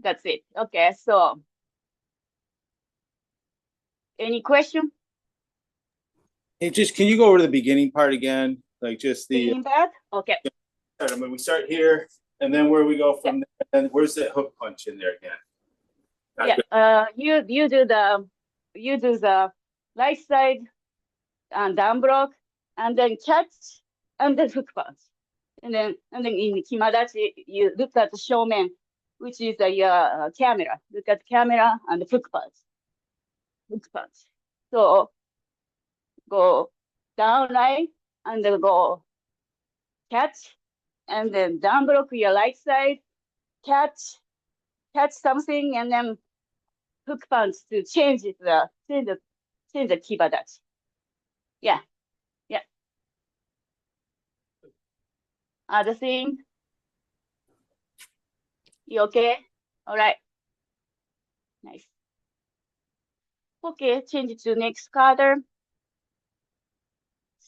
That's it. Okay. So, any question? Hey, just can you go over to the beginning part again? Like just the, Beginning part? Okay. I mean, we start here and then where we go from there, and where's that hook punch in there again? Not Yeah. good. You do the right side and down block, and then catch, and then hook punch. And then in Kimadachi, you look at the showman, which is your camera. Look at camera and hook punch. Hook punch. So go down right and then go catch, and then down block your right side, catch something, and then hook punch to change the Kibadachi. Yeah, yeah. Other thing, you okay? All right. Nice. Okay, change it to next color.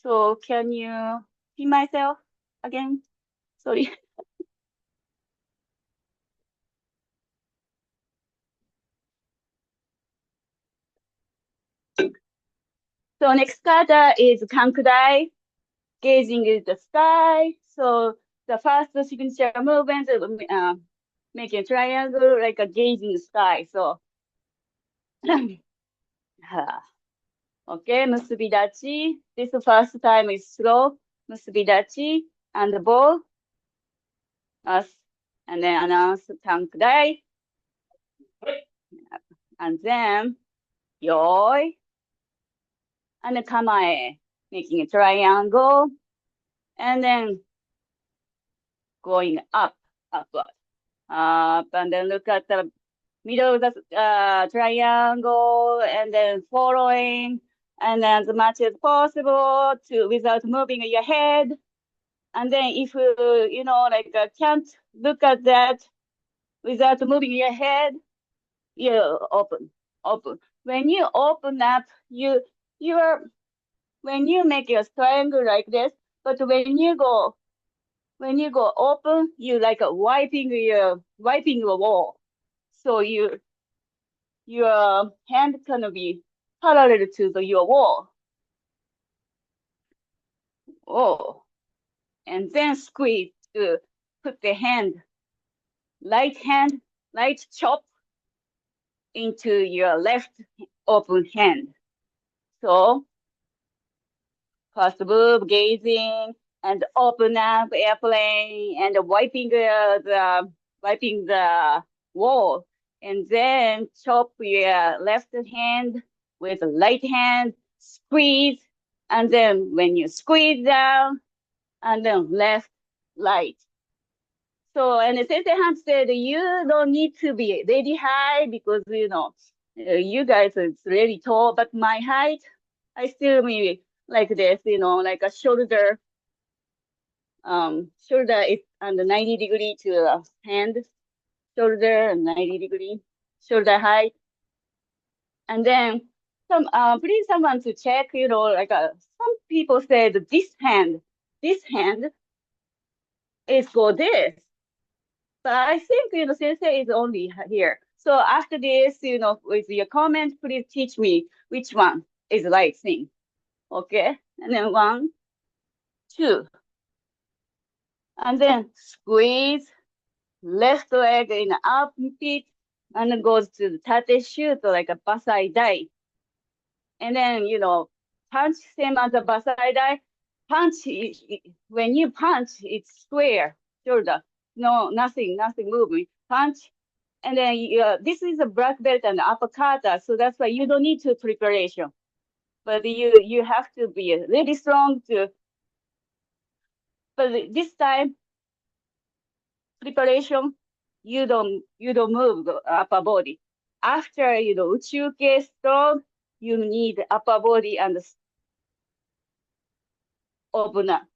So can you see myself again? Sorry. So next kata is Kanku Dai, gazing at the sky. So the first signature movement, making a triangle like a gazing sky. So, okay, musubidachi. This first time is slow, musubidachi, and the ball, us, and then announce Kanku Dai, and then yoi, and the kamae, making a triangle, and then going upward, up, and then look at the middle of the triangle, and then following, and then as much as possible to without moving your head. And then if you can't look at that without moving your head, you open. When you open up, you're when you make a triangle like this, but when you go open, you like wiping the wall. So your hand can be parallel to your wall. Oh, and then squeeze to put the hand, light chop into your left open hand. So first move, gazing, and open up airplane, and wiping the wall, and then chop your left hand with the right hand, squeeze, and then when you squeeze down, and then left, right. So, and the sensei hand said, you don't need to be really high because, you guys is really tall, but my height, I still maybe like this, like a shoulder is under 90 degree to the hand, shoulder and 90 degree, shoulder height. And then please someone to check, some people said this hand is for this. But I think, sensei is only here. So after this, with your comment, please teach me which one is the right thing. Okay? And then 1, 2. And then squeeze left leg in the armpit and it goes to the tate shoot like a Bassai Dai. And then, punch same as a Bassai Dai. Punch, when you punch, it's square shoulder. No, nothing moving. Punch. And then this is a black belt and upper kata, so that's why you don't need to preparation. But you have to be really strong to. But this time preparation, you don't move the upper body. After uchuke strong, you need upper body and open up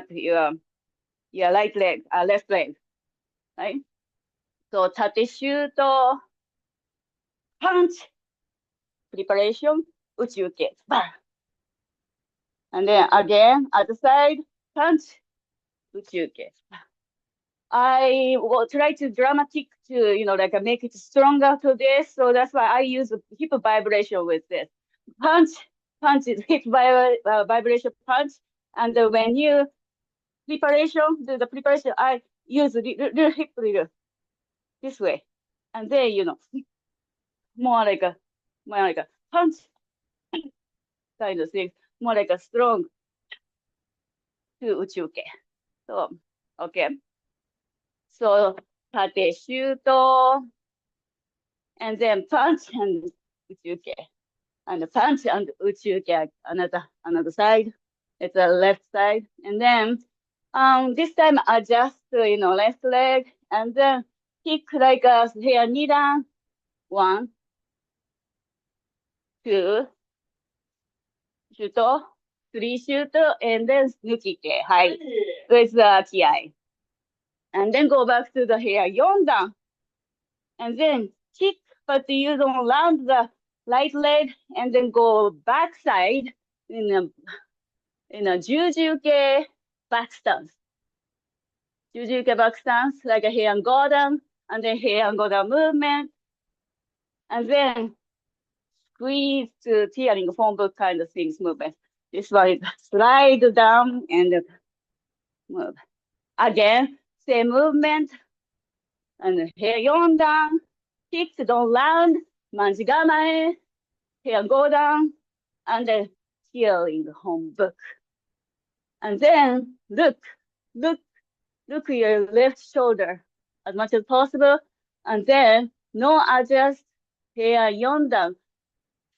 your right leg, left leg, right? So tate shoot, punch, preparation, uchi uke, bang. And then again, other side, punch, uchi uke. I will try to dramatic to, like make it stronger to this. So that's why I use hip vibration with this. Punch is hip vibration punch. And when you do the preparation, I use little hip this way. And then, more like a punch kind of thing, more like a strong to uchiuke. So, okay. So, tate shoot, and then punch and uchiuke. And punch and uchiuke, another side. It's the left side. And then, this time adjust, left leg, and then kick like a here, Nidan. 1, 2, shoot, 3 shoot, and then nukite, hai, with the ki. And then go back to the hair, 4 down. And then kick, but you don't land the right leg, and then go backside in a jujuke back stance. Jujuke back stance, like a hair and go down, and then hair and go down movement. And then squeeze to tearing phone book kind of things movement. This one is slide down and move. Again, same movement. And here 4 down. Kick, don't land. Manjigamae. Here go down. And then tearing home book. And then look your left shoulder as much as possible. And then no adjust. Here 4 down.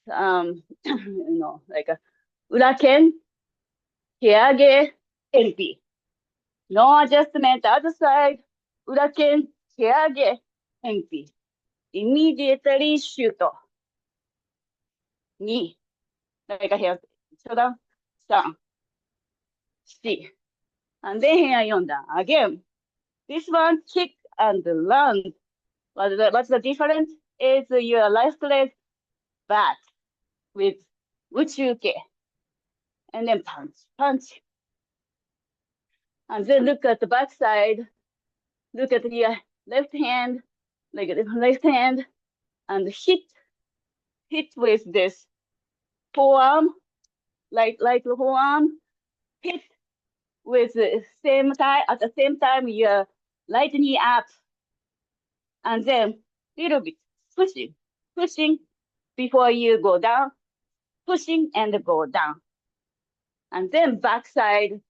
Like a uraken, keage, enpi. No adjustment, other side, uraken, keage, enpi. Immediately shoot. 2, like a here, 3, 4. And then here 4 down. Again, this one kick and land. What's the difference? Is your left leg back with uchiuke. And then punch. And then look at the back side. Look at your left hand, like a left hand, and hit with this forearm, like forearm, hit with the same time, at the same time, your right knee up, and then little bit pushing before you go down, pushing and go down. And then backside,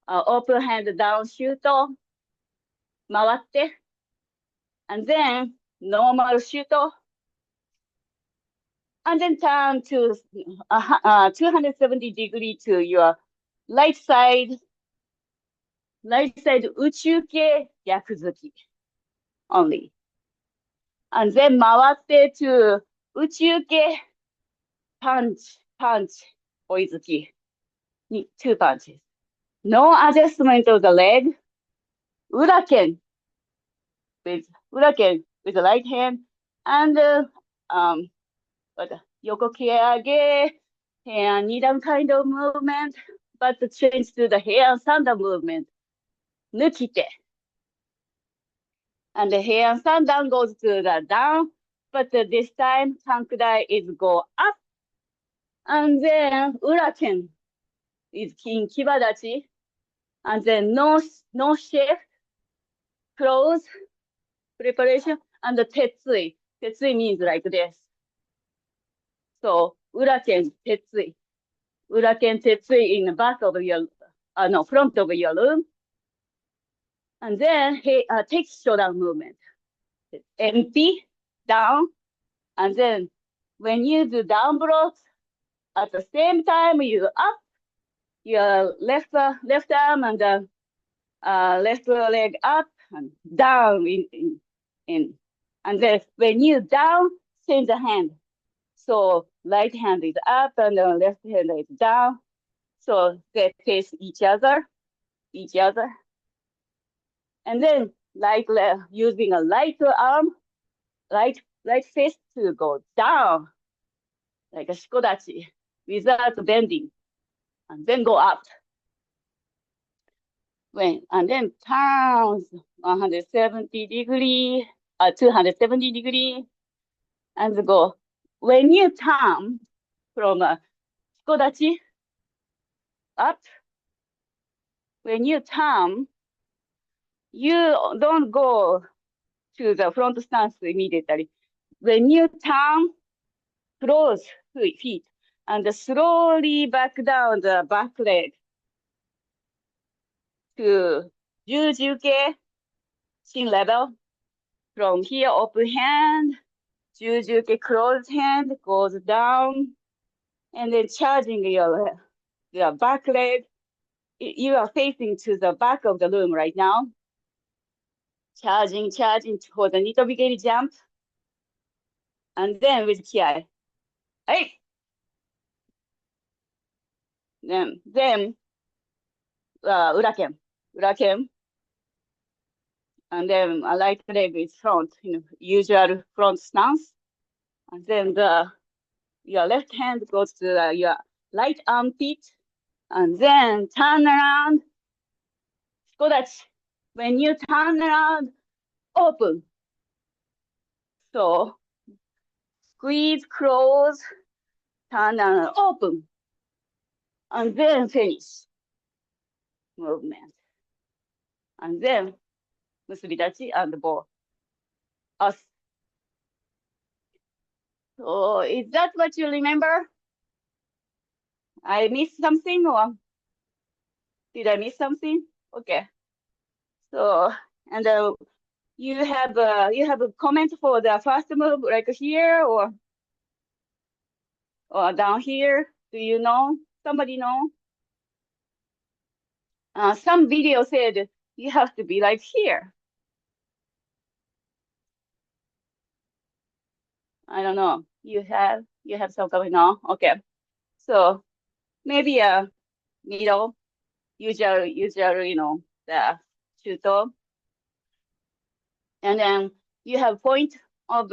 open hand down shoot, 回って、and then normal shoot, and then turn to 270 degree to your right side, 内宇系逆突き only. And then 回って to 宇宙系 punch, 追い突き 2 punches. No adjustment of the leg. 裏剣 with the right hand and yoko kiage and Nidan kind of movement, but change to the hair and sanda movement. Nukite. And the hair and sanda goes to the down, but this time Kanku Dai is go up. And then uraken is kin kibadachi. And then no shift, close, preparation, and the tetsui. Tetsui means like this. So uraken tetsui. Uraken tetsui in the back of your, front of your room. And then he takes shoulder movement. Enpi, down. And then when you do down blocks, at the same time you up your left arm and left leg up and down in. And then when you down, change the hand. So right hand is up and left hand is down. So they face each other. And then using a light arm, right fist to go down, like a shikodachi, without bending, and then go up. And then turns 170 degree, 270 degree, and go. When you turn from shikodachi up, when you turn, you don't go to the front stance immediately. When you turn, close feet, and slowly back down the back leg to Jujuke chin level. From here, open hand, Jujuke closed hand goes down, and then charging your back leg. You are facing to the back of the room right now. Charging for the Nitobigeri jump. And then with Kiai. Hey! Then Uraken. And then a right leg is front, usual front stance. And then your left hand goes to your right armpit. And then turn around. Shikodachi. When you turn around, open. So squeeze, close, turn around, open. And then finish movement. And then musubidachi and bow. Us. So is that what you remember? I missed something, or did I miss something? Okay. So, and you have a comment for the first move, like here or down here? Do you know? Somebody know? Some video said you have to be like here. I don't know. You have some comment? No? Okay. So maybe a middle, usual, the shuto. And then you have point of,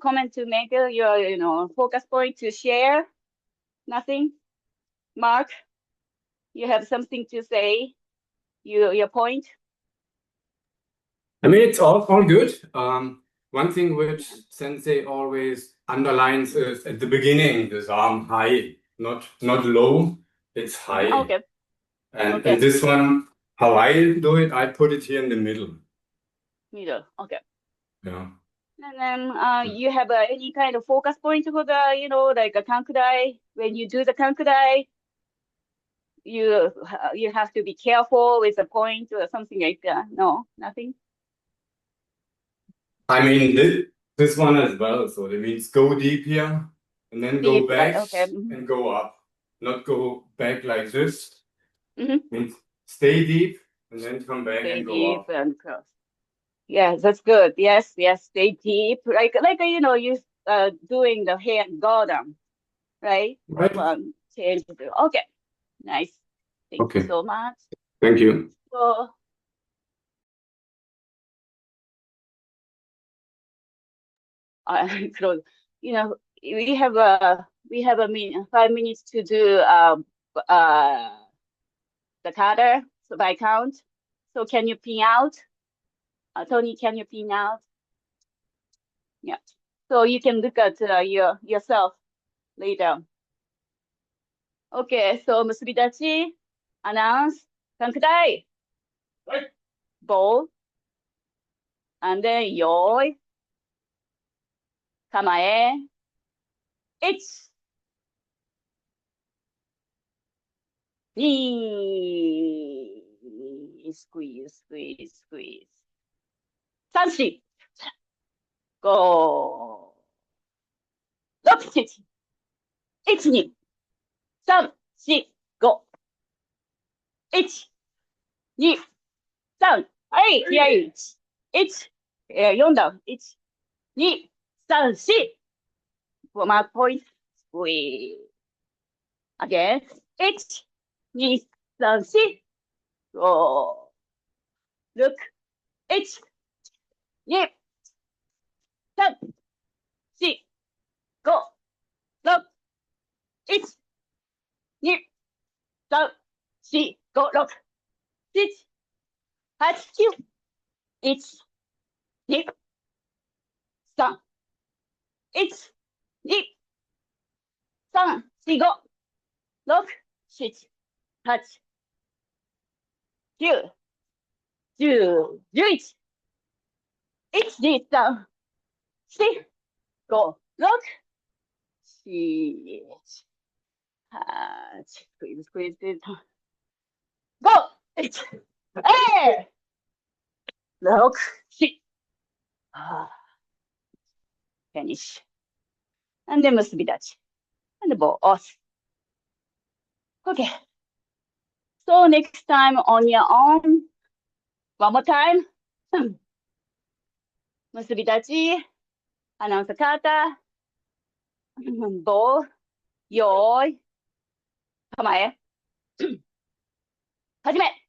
comment to make your, focus point to share. Nothing. Mark, you have something to say? Your point? I mean, it's all good. One thing which Sensei always underlines is at the beginning, this arm high, not low, it's high. Okay. And this one, how I do it, I put it here in the middle. Middle. Okay. Yeah. And then you have any kind of focus point for the, like a Kanku Dai. When you do the Kanku Dai, you have to be careful with the point or something like that. No, nothing. I mean, this one as well. So that means go deep here and then go Deep, back okay. and go up. Not go back like this. Mm-hmm. Stay deep and then come back Stay and go deep up. and cross. Yeah, that's good. Yes, stay deep. Like you doing the hand garden, right? Right. One change. Okay, nice. Thank you so much. Thank you. So, close. We have 5 minutes to do the kata by count. So can you pin out? Tony, can you pin out? Yeah. So you can look at yourself later. Okay, so musubidachi, announce, kankudai. Right. Bow. And then yoi. Kamae. It's. Knee. Squeeze. Sanshi. Go. 6、7、1、2、3、4、5。1、2、3、はい、気合い。1、4段。1、2、3、4。マークポイント。Again. 1、2、3、4、5、6、1、2、3、4、5、6、1、2、3、4、5、6、7、8、9、1、2、3、1、2、3、4、5、6、7、8、9、10、11、1、2、3、4、5、6、7、8、squeeze, 5、1、6、7、finish. And then 結び立ち。And the ball off. Okay. So next time on your own. One more time. 結び立ち。アナウンサーカータ。ボール。よーい。構え。始め。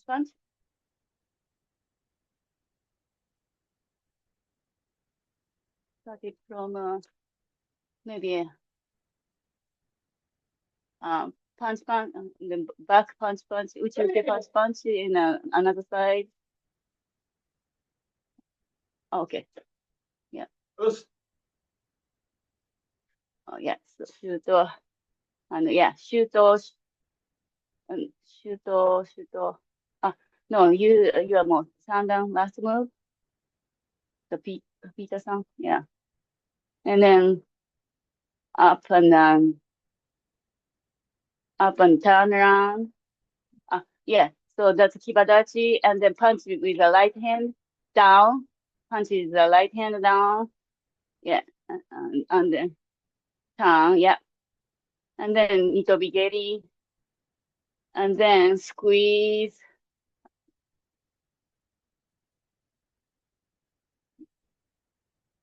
Punch. Started from maybe punch, the back punch, uchiuke punch in another side. Okay. Yeah. Oh, yeah. So shoot. And yeah, shoot. Shoot. No, you are more. Sandan last move. The Peter-san. Yeah. And then up and turn around. Yeah. So that's kibadachi, and then punch with the right hand down. Punch with the right hand down. Yeah. And then turn. Yeah. And then itobigeri. And then squeeze.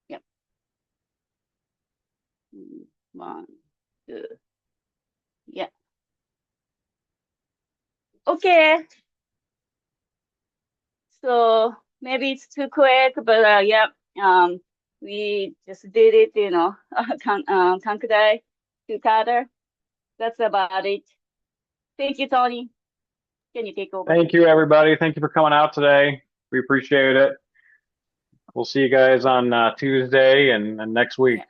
Yep. 1, 2. Yeah. Okay. So maybe it's too quick, but yeah. We just did it, Kanku Dai to kata. That's about it. Thank you, Tony. Can you take over? Thank you, everybody. Thank you for coming out today. We appreciate it. We'll see you guys on Tuesday and next week.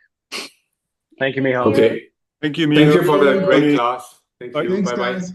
Thank you, Miho. Okay. Thank you, Thank you Miho. for the great Tony. class. Thank you. Thanks, Bye bye. guys.